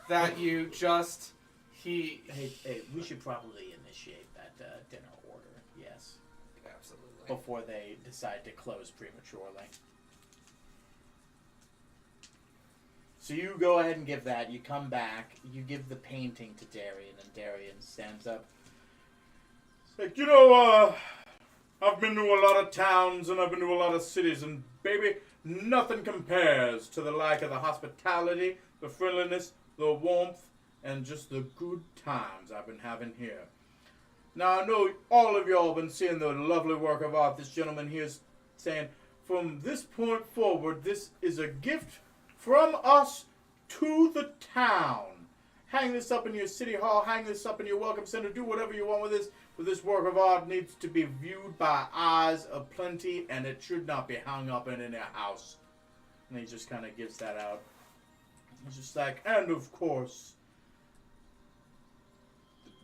that you just. Hey, we should probably initiate that dinner order, yes. Absolutely. Before they decide to close prematurely. So you go ahead and give that, you come back, you give the painting to Darian, and Darian stands up. It's like, I've been to a lot of towns and I've been to a lot of cities, and baby, nothing compares to the like of the hospitality, the friendliness, the warmth, and just the good times I've been having here. Now, I know all of y'all have been seeing the lovely work of art this gentleman here is saying, from this point forward, this is a gift from us to the town. Hang this up in your city hall, hang this up in your welcome center, do whatever you want with this. But this work of art needs to be viewed by eyes of plenty, and it should not be hung up in a house. And he just kind of gives that out. It's just like, and of course,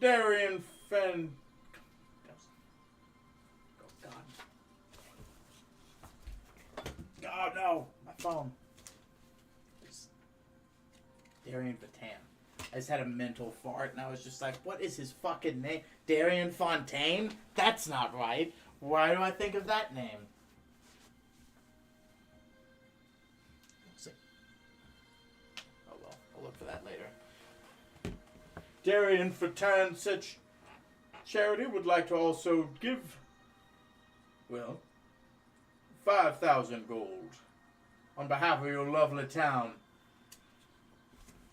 Darian Fen... Oh, God. Oh, no. My phone. It's Darian Vatan. I just had a mental fart, and I was just like, what is his fucking name? Darian Fontaine? That's not right. Why do I think of that name? Oh, well. I'll look for that later. Darian Fontaine, such charity would like to also give, 5,000 gold on behalf of your lovely town.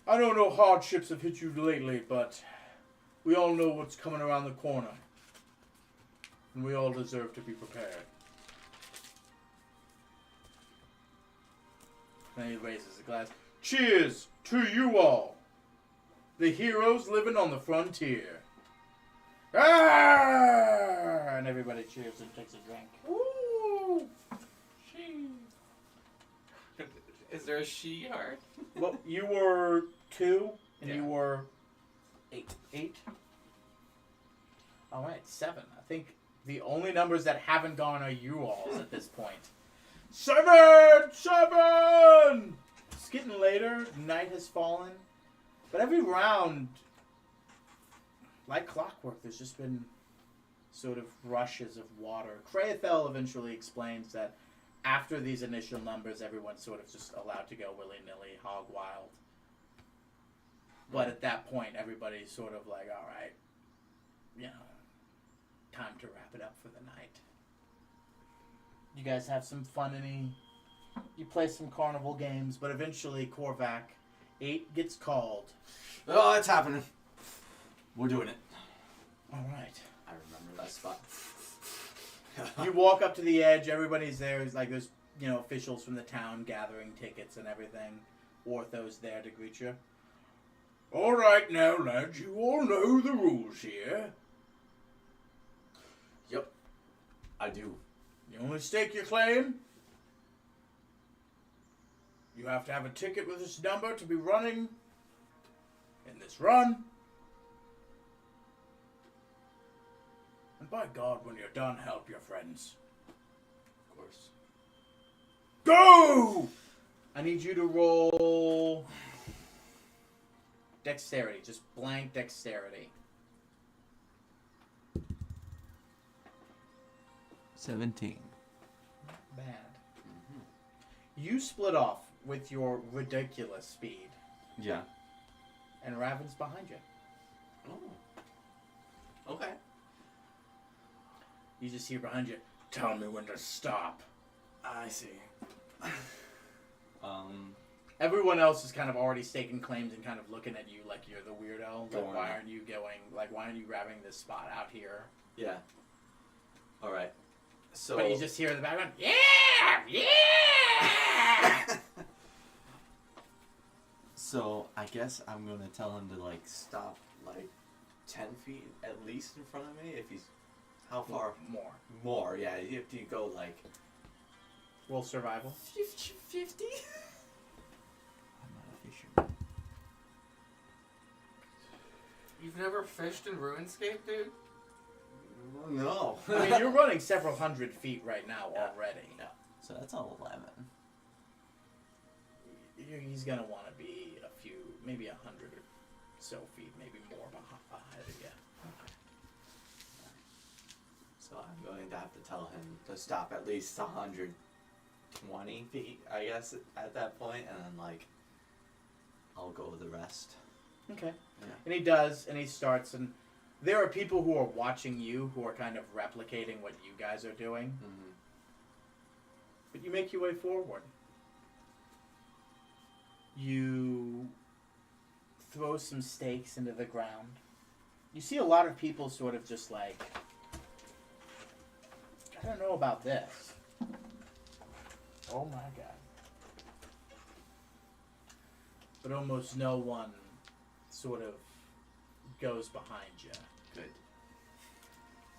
I know no hardships have hit you lately, but we all know what's coming around the corner. And we all deserve to be prepared. Then he raises a glass. Cheers to you all! The heroes living on the frontier. Ah! And everybody cheers and takes a drink. Woo! She. Is there a she yard? Well, you were 2, and Yeah. you were 8. All right, 7. I think the only numbers that haven't gone are you all at this point. 7! 7! It's getting later. Night has fallen. But every round, like clockwork, there's just been sort of rushes of water. Kraethel eventually explains that after these initial numbers, everyone's sort of just allowed to go willy-nilly, hog wild. But at that point, everybody's sort of like, all right, time to wrap it up for the night. You guys have some fun you play some carnival games, but eventually Korvac 8 gets called. Oh, it's happening. We're doing it. All right. I remember that spot. You walk up to the edge. Everybody's there. It's like there's officials from the town gathering tickets and everything. Ortho's there to greet you. All right, now, lads, you all know the rules here. Yep, I do. You only stake your claim. You have to have a ticket with this number to be running in this run. And by God, when you're done, help your friends. Of course. Go! I need you to roll dexterity, just blank dexterity. 17. Bad. Mm-hmm. You split off with your ridiculous speed, Yeah. and Raven's behind you. Oh. Okay. You just hear behind you, tell me when to stop. I see. Everyone else is kind of already staking claims and kind of looking at you like you're the weirdo. Like, why aren't you going? Like, why aren't you grabbing this spot out here? Yeah. All right. So. But you just hear in the background, yeah, yeah. So I guess I'm gonna tell him to like stop like 10 feet at least in front of me. If he's how far? More. More. Yeah. You have to go like. Roll survival. 50? I'm not a fisherman. You've never fished in RuneScape, dude? No. I mean, you're running several hundred feet right now already. Yeah. So that's all 11. He's gonna want to be a few, maybe 100 or so feet, maybe more ahead of you. So I'm going to have to tell him to stop at least 120 feet, I guess, at that point, and then like I'll go with the rest. Okay. Yeah. And he does, and he starts, and there are people who are watching you who are kind of replicating what you guys are doing. Mm-hmm. But you make your way forward. You throw some stakes into the ground. You see a lot of people sort of just like, I don't know about this. Oh my God. But almost no one sort of goes behind you. Good.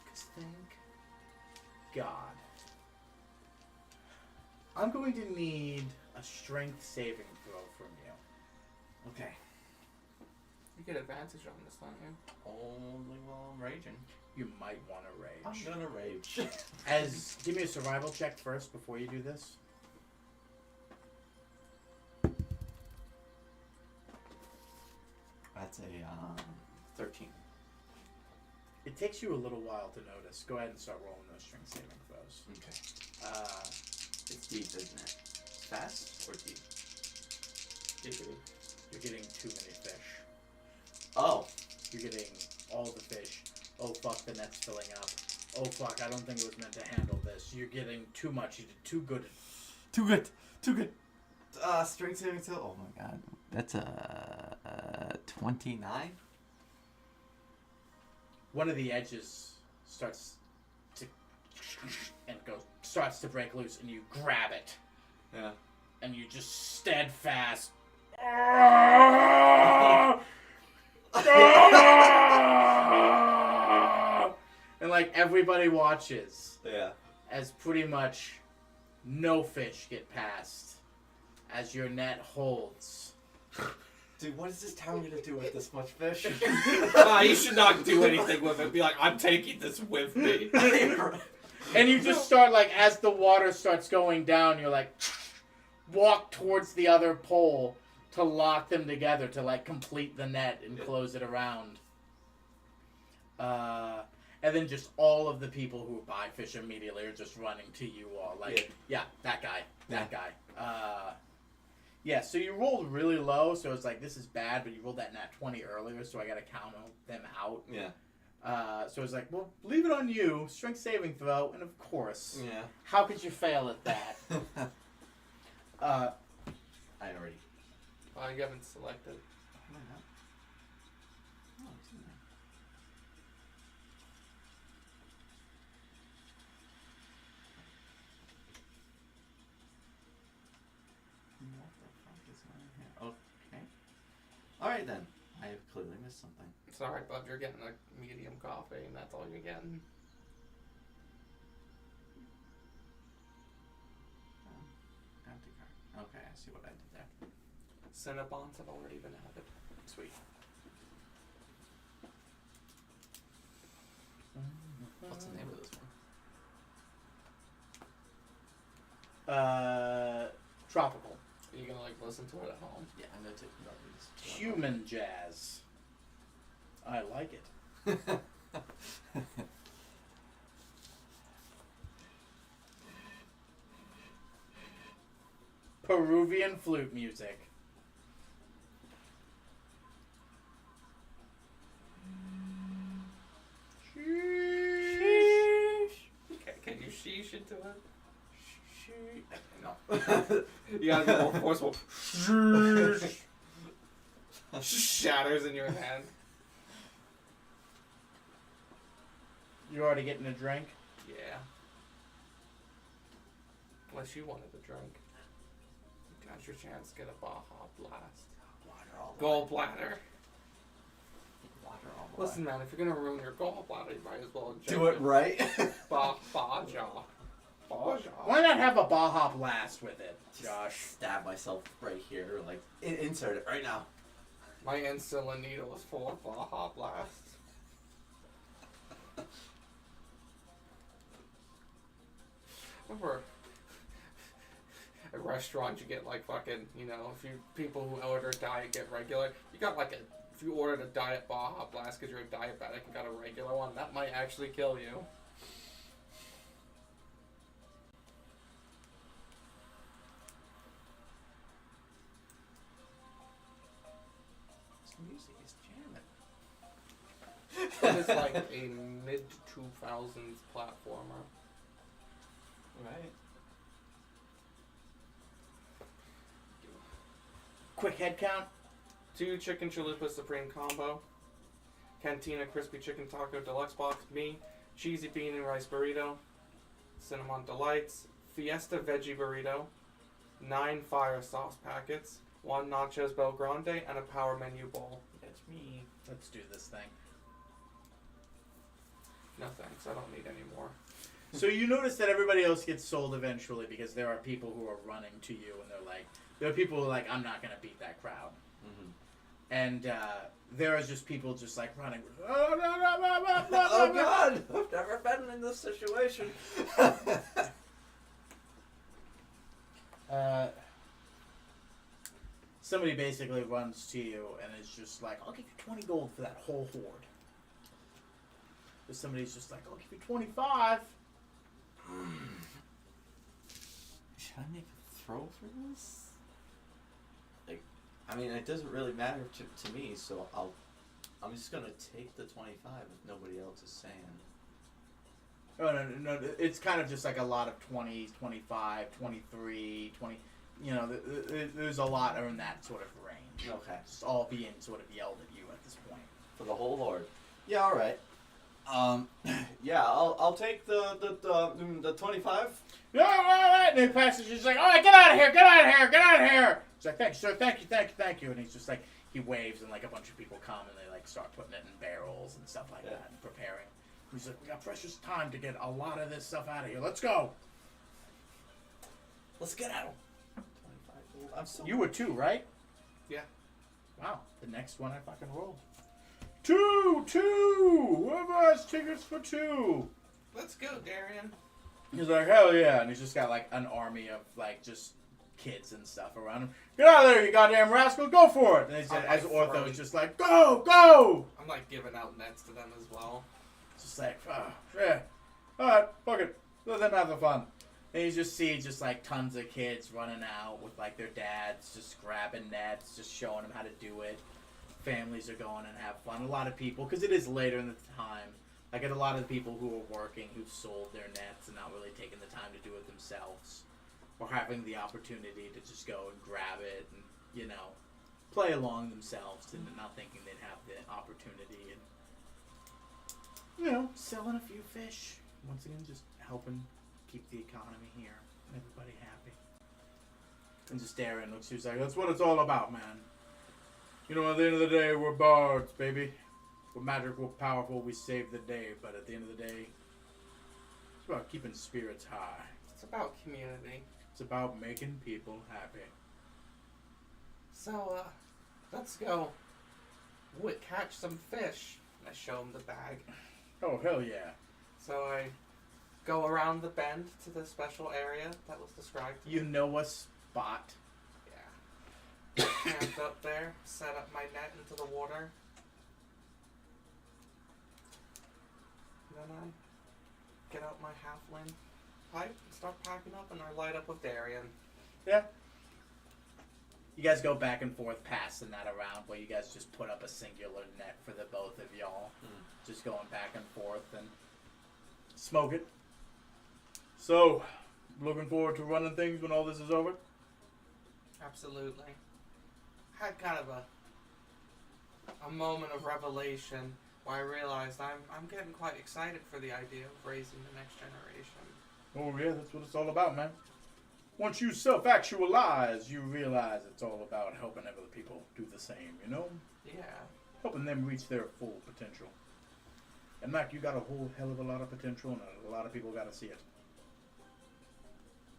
Because thank God. I'm going to need a strength saving throw from you. Okay. You get advantage on this, don't you? Only while I'm raging. You might want to rage. I'm gonna rage. Give me a survival check first before you do this. That's a 13. It takes you a little while to notice. Go ahead and start rolling those strength saving throws. Okay. It's deep, isn't it? Fast or deep? Deep. You're getting too many fish. Oh. You're getting all the fish. Oh fuck, the net's filling up. Oh fuck, I don't think it was meant to handle this. You're getting too much. You did too good. Too good. Too good. Strength saving throw. Oh my god. That's a 29. One of the edges starts to starts to break loose, and you grab it, Yeah. and you just steadfast. And like everybody watches Yeah. as pretty much no fish get past as your net holds. Dude, what is this town gonna do with this much fish? You should not do anything with it. Be like, I'm taking this with me. And you just start like, as the water starts going down, you're like, walk towards the other pole to lock them together to like complete the net and close it around. And then just all of the people who buy fish immediately are just running to you all. Like, yeah that guy. Yeah, so you rolled really low, so it's like, this is bad, but you rolled that nat 20 earlier, so I gotta count them out. Yeah. So it's like, well, leave it on you, strength saving throw, and of course, Yeah. how could you fail at that? I already. You haven't selected. Oh, it's in there. What the fuck is going on here? Okay. Alright then. I have clearly missed something. Sorry, bud, you're getting a medium coffee, and that's all you're getting. Empty card. Okay, I see what I did there. Cinnabons have already been added. Sweet. What's the name of this one? Tropical. Are you gonna like listen to it at home? Yeah, I'm gonna take these. Human jazz. I like it. Peruvian flute music. Can you sheesh into it? No. You gotta be more forceful. Shatters in your hand. You already getting a drink? Yeah. Unless you wanted a drink. Now's your chance to get a Baja Blast. Water all the Gallbladder. Water all the Listen, man, if you're gonna ruin your gallbladder, you might as well Do it right. Baja. Why not have a Baja Blast with it, Josh? Stab myself right here, like insert it right now. My insulin needle is full of Baja Blast. Remember, at restaurants you get like fucking, you know, if you people who order diet get regular, you got like if you ordered a diet Baja Blast because you're a diabetic and got a regular one, that might actually kill you. This music is jamming. It is like a mid-2000s platformer. Right. Quick head count. 2 chicken chalupa supreme combo. Cantina crispy chicken taco deluxe box. Me, cheesy bean and rice burrito. Cinnamon delights. Fiesta veggie burrito. 9 fire sauce packets. 1 nachos Bel Grande and a power menu bowl. That's me. Let's do this thing. No thanks, I don't need any more. So you notice that everybody else gets sold eventually because there are people who are running to you and they're like, there are people who are like, I'm not going to beat that crowd. Mm-hmm. And there are just people just like running. Oh God! I've never been in this situation. Somebody basically runs to you and is just like, I'll give you 20 gold for that whole horde. But somebody's just like, I'll give you 25. Should I make a throw for this? Like, I mean, it doesn't really matter to me, so I'm just gonna take the 25 if nobody else is saying. Oh, no. It's kind of just like a lot of 20s, 25, 23, 20. You know, there's a lot in that sort of range. Okay. Just all being sort of yelled at you at this point. For the whole horde. Yeah, all right. Yeah, I'll take the 25. Yeah, all right. And the pastor's just like, all right, get out of here, get out of here, get out of here. He's like, thank you, sir, thank you. And he's just like, he waves and like a bunch of people come and they like start putting it in barrels and stuff like that and preparing. He's like, we got precious time to get a lot of this stuff out of here. Let's go. Let's get out. 25. I'm so. You were 2, right? Yeah. Wow. The next one I fucking rolled. 2! Whoever has tickets for 2. Let's go, Darian. He's like, hell yeah. And he's just got like an army of like just kids and stuff around him. Get out of there, you goddamn rascal. Go for it. And he's, as Ortho is just like, go. I'm like giving out nets to them as well. Just like, yeah. Alright, fuck it. Let them have the fun. And you just see just like tons of kids running out with like their dads just grabbing nets, just showing them how to do it. Families are going and have fun. A lot of people, because it is later in the time, like a lot of the people who are working, who've sold their nets and not really taking the time to do it themselves, or having the opportunity to just go and grab it and, you know, play along themselves and not thinking they'd have the opportunity and, you know, selling a few fish. Once again, just helping keep the economy here and everybody happy. And just Darren looks, he's like, that's what it's all about, man. You know, at the end of the day, we're bards, baby. We're magical, powerful, we save the day. But at the end of the day, it's about keeping spirits high. It's about community. It's about making people happy. So, let's go catch some fish. And I show him the bag. Oh, hell yeah. So I go around the bend to the special area that was described. You know a spot. Yeah. Camped up there, set up my net into the water. Then I get out my halfling pipe and start packing up, and I light up with Darien. Yeah. You guys go back and forth, passing that around, where you guys just put up a singular net for the both of y'all. Just going back and forth and smoke it. So, looking forward to running things when all this is over? Absolutely. Had kind of a moment of revelation where I realized I'm getting quite excited for the idea of raising the next generation. Oh yeah, that's what it's all about, man. Once you self-actualize, you realize it's all about helping other people do the same, you know? Yeah. Helping them reach their full potential. And Mac, you got a whole hell of a lot of potential, and a lot of people got to see it.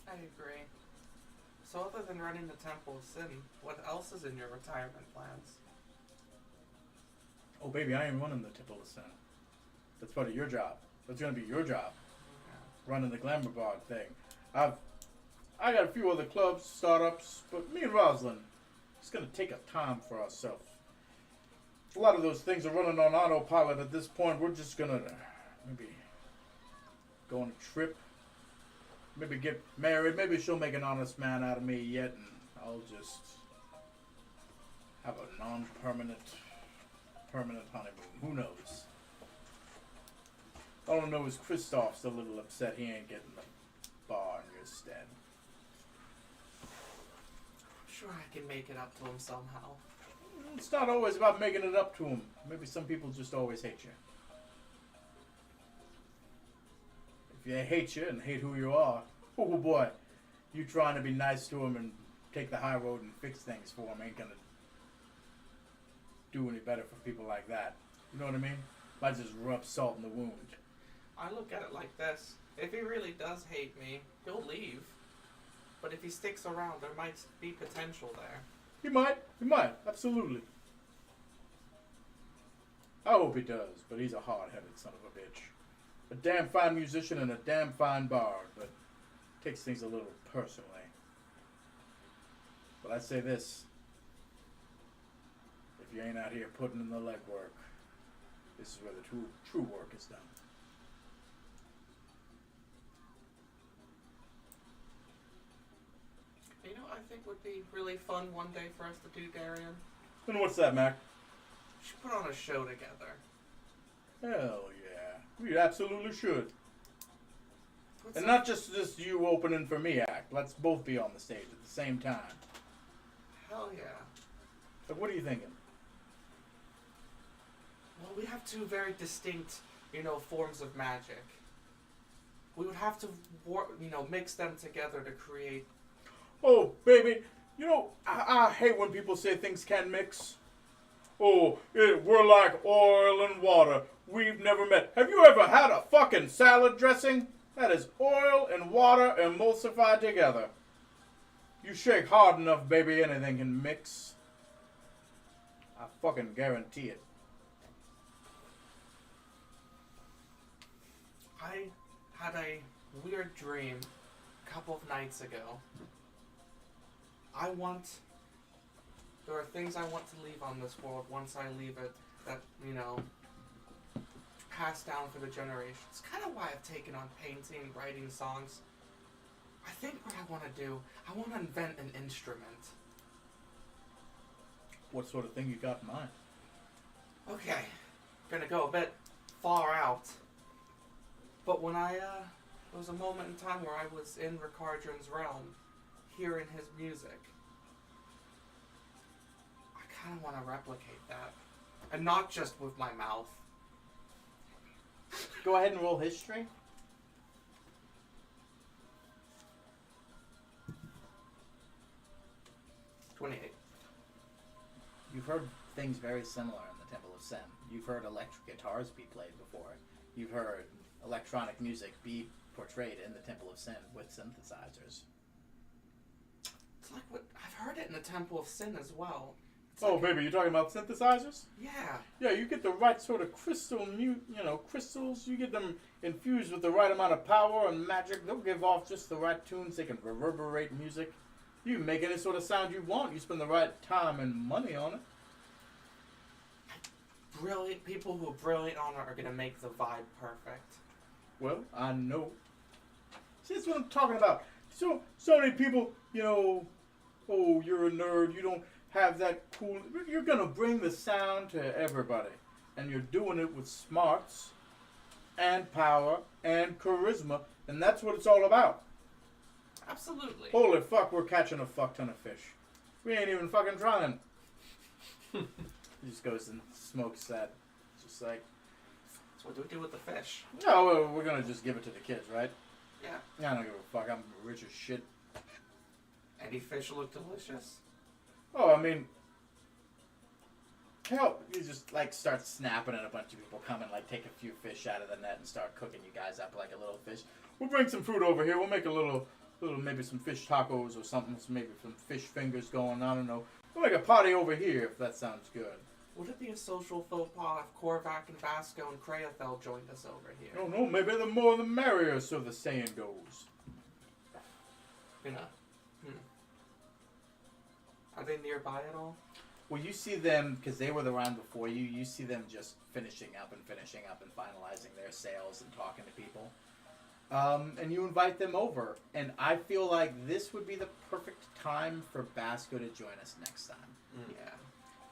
I agree. So other than running the Temple of Sin, what else is in your retirement plans? Oh baby, I ain't running the Temple of Sin. That's part of your job. That's gonna be your job. Yeah. Running the Glamour Bog thing. I got a few other clubs, startups, but me and Rosalind, it's gonna take a time for ourselves. A lot of those things are running on autopilot at this point. We're just gonna maybe go on a trip, maybe get married. Maybe she'll make an honest man out of me yet, and I'll just have a non-permanent, permanent honeymoon. Who knows? All I know is Kristoff's a little upset he ain't getting the bar in your stead. I'm sure I can make it up to him somehow. It's not always about making it up to him. Maybe some people just always hate you. If they hate you and hate who you are, oh boy, you trying to be nice to him and take the high road and fix things for him ain't gonna do any better for people like that. You know what I mean? Might just rub salt in the wound. I look at it like this. If he really does hate me, he'll leave. But if he sticks around, there might be potential there. He might, absolutely. I hope he does, but he's a hard-headed son of a bitch. A damn fine musician and a damn fine bard, but takes things a little personally. But I say this. If you ain't out here putting in the legwork, this is where the true work is done. You know, I think would be really fun one day for us to do, Darian. And what's that, Mac? We should put on a show together. Hell yeah. We absolutely should. What's And up? not just this you opening for me act. Let's both be on the stage at the same time. Hell yeah. So what are you thinking? Well, we have two very distinct, forms of magic. We would have to, mix them together to create. Oh, baby, I hate when people say things can't mix. Oh, we're like oil and water. We've never met. Have you ever had a fucking salad dressing? That is oil and water emulsified together. You shake hard enough, baby, anything can mix. I fucking guarantee it. I had a weird dream a couple of nights ago. There are things I want to leave on this world once I leave it that, pass down for the generations. It's kind of why I've taken on painting, writing songs. I think what I want to do, I want to invent an instrument. What sort of thing you got in mind? Okay, gonna go a bit far out. But when there was a moment in time where I was in Ricardron's realm, hearing his music. I kind of want to replicate that. And not just with my mouth. Go ahead and roll history. 28. You've heard things very similar in the Temple of Sin. You've heard electric guitars be played before. You've heard electronic music be portrayed in the Temple of Sin with synthesizers. It's like what I've heard it in the Temple of Sin as well. Oh, baby, you're talking about synthesizers? Yeah. Yeah, you get the right sort of crystals. You get them infused with the right amount of power and magic. They'll give off just the right tunes. They can reverberate music. You can make any sort of sound you want. You spend the right time and money on it. Brilliant people who are brilliant on it are gonna make the vibe perfect. Well, I know. See, that's what I'm talking about. So many people, oh, you're a nerd. You don't have that cool. You're gonna bring the sound to everybody, and you're doing it with smarts, and power, and charisma, and that's what it's all about. Absolutely. Holy fuck, we're catching a fuck ton of fish. We ain't even fucking trying. He just goes and smokes that. Just like, So what do we do with the fish? no, we're gonna just give it to the kids, right? Yeah. I don't give a fuck. I'm rich as shit. Any fish look delicious? Oh, I mean, hell, you just like start snapping and a bunch of people come and like take a few fish out of the net and start cooking you guys up like a little fish. We'll bring some food over here. We'll make a little maybe some fish tacos or something. Maybe some fish fingers going. I don't know. We'll make a party over here if that sounds good. Would it be a social faux pas if Korvac and Vasco and Kreothel joined us over here? I don't know. Maybe the more the merrier, so the saying goes. You know. Are they nearby at all? Well, you see them, because they were around before you, you see them just finishing up and finalizing their sales and talking to people. And you invite them over. And I feel like this would be the perfect time for Basco to join us next time.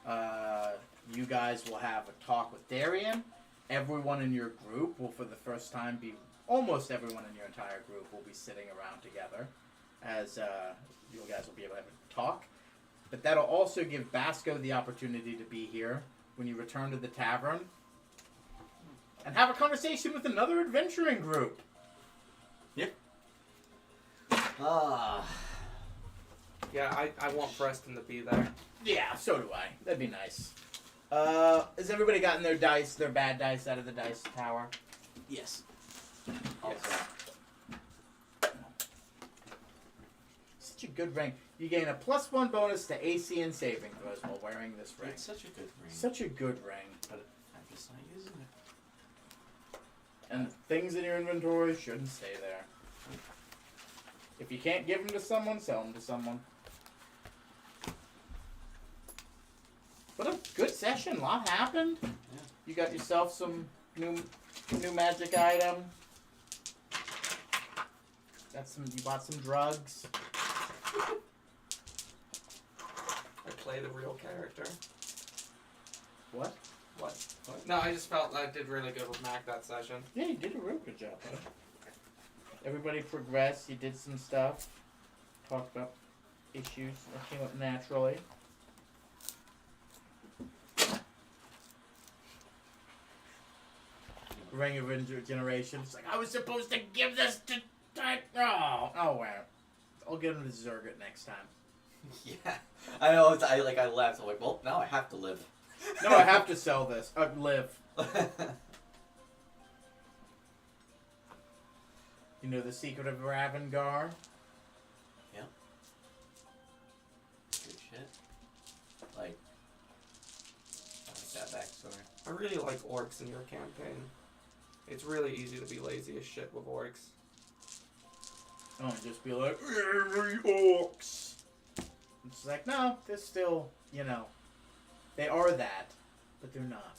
Yeah. You guys will have a talk with Darian. Everyone in your group will, for the first time, almost everyone in your entire group will be sitting around together as you guys will be able to have a talk. But that'll also give Basco the opportunity to be here when you return to the tavern and have a conversation with another adventuring group. Ah. Yeah, I want Preston to be there. Yeah, so do I. That'd be nice. Has everybody gotten their bad dice out of the dice tower? Yes. Such a good ring. You gain a +1 bonus to AC and saving throws while wearing this ring. It's such a good ring. Such a good ring. But I'm just not using it. And things in your inventory shouldn't stay there. If you can't give them to someone, sell them to someone. What a good session. A lot happened. Yeah. You got yourself some new magic item. You bought some drugs. I played a real character. What? What? No, I just felt I did really good with Mac that session. Yeah, you did a real good job, huh? Everybody progressed. You did some stuff. Talked about issues that came up naturally. Ring of Regeneration. It's like, I was supposed to give this to... Oh, well. I'll give him to Zergut next time. Yeah. I know. I laughed. I'm like, well, now I have to live. No, I have to sell this. Live. You know the secret of Ravengar? Yeah. Good shit. I like that backstory. I really like orcs in your campaign. It's really easy to be lazy as shit with orcs. Oh, and just be like, every orcs. It's like, no, they're still, they are that, but they're not.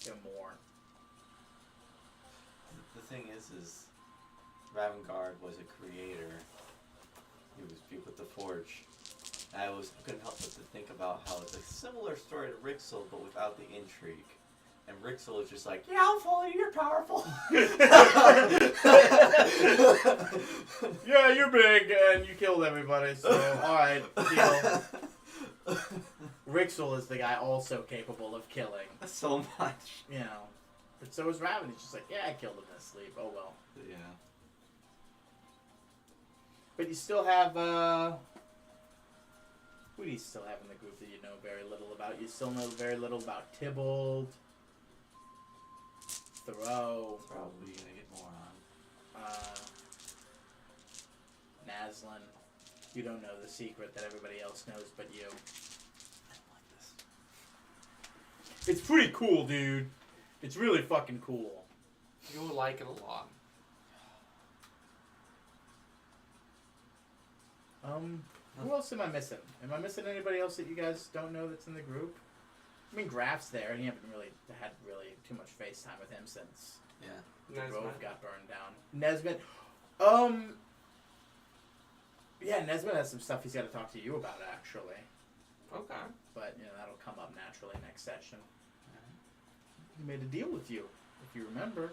They're more. The thing is Ravengard was a creator. He was with the Forge. I couldn't help but to think about how it's a similar story to Rixel, but without the intrigue. And Rixel is just like, yeah, I'll follow you, you're powerful. Yeah, you're big, and you killed everybody, so, alright, deal. Rixel is the guy also capable of killing. So much. But so is Raven. He's just like, yeah, I killed him in his sleep. Oh, well. Yeah. But you still have, who do you still have in the group that you know very little about? You still know very little about Tybalt, Thoreau, Probably gonna get more on. Naslin. You don't know the secret that everybody else knows but you. I don't like this. It's pretty cool, dude. It's really fucking cool. You will like it a lot. Who else am I missing? Am I missing anybody else that you guys don't know that's in the group? I mean, Graf's there, and you haven't really had too much FaceTime with him since Yeah. the Nesmith. Grove got burned down. Nesmith, yeah, Nesmith has some stuff he's got to talk to you about, actually. Okay. But, that'll come up naturally next session. He made a deal with you, if you remember.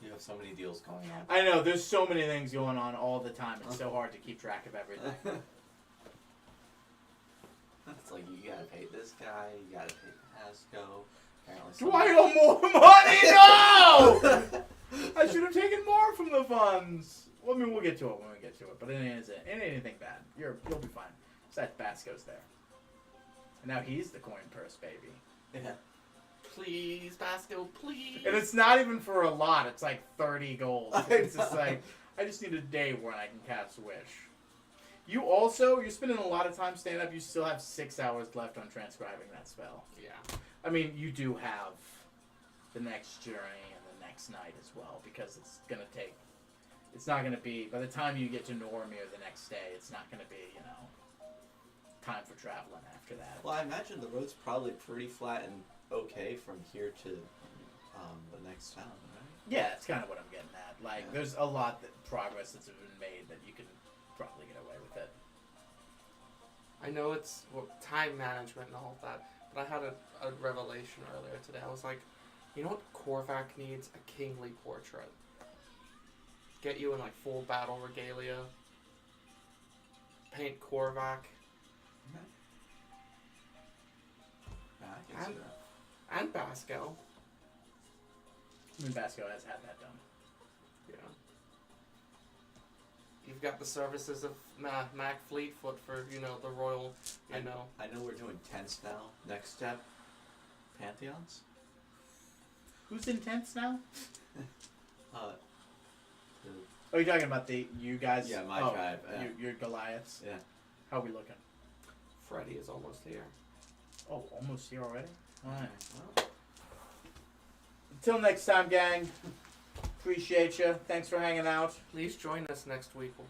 You have so many deals going on. I know, there's so many things going on all the time. It's so hard to keep track of everything. It's like, you gotta pay this guy, you gotta pay Pasco. Apparently Do I owe more money? No! I should have taken more from the funds. Well, I mean, we'll get to it when we get to it, but it ain't anything bad. You'll be fine. Besides, Basco's there. And now he's the coin purse, baby. Yeah. Please, Basco, please. And it's not even for a lot. It's like 30 gold. It's just like, I just need a day when I can cast Wish. You're spending a lot of time standing up. You still have 6 hours left on transcribing that spell. Yeah. I mean, you do have the next journey and the next night as well, because it's not going to be, by the time you get to Normir the next day, it's not going to be, time for traveling after that. Well, I imagine the road's probably pretty flat and okay from here to the next town, right? Yeah, that's kind of what I'm getting at. Like, Yeah. there's a lot progress that's been made that you can probably get away with it. I know it's time management and all of that, but I had a revelation earlier today. I was like, you know what Korvac needs? A kingly portrait. Get you in like full battle regalia. Paint Korvac. Yeah, I can see that. And Basco. I mean, Basco has had that done. Yeah. You've got the services of Mac Fleetfoot for, the royal, I know we're doing tents now. Next step, Pantheons. Who's in tents now? The, Oh, you're talking about you guys? Yeah, my tribe, yeah. Your Goliaths? yeah. How are we looking? Freddy is almost here. Oh, almost here already? Alright. Well, Until next time, gang. Appreciate you. Thanks for hanging out. Please join us next week. We'll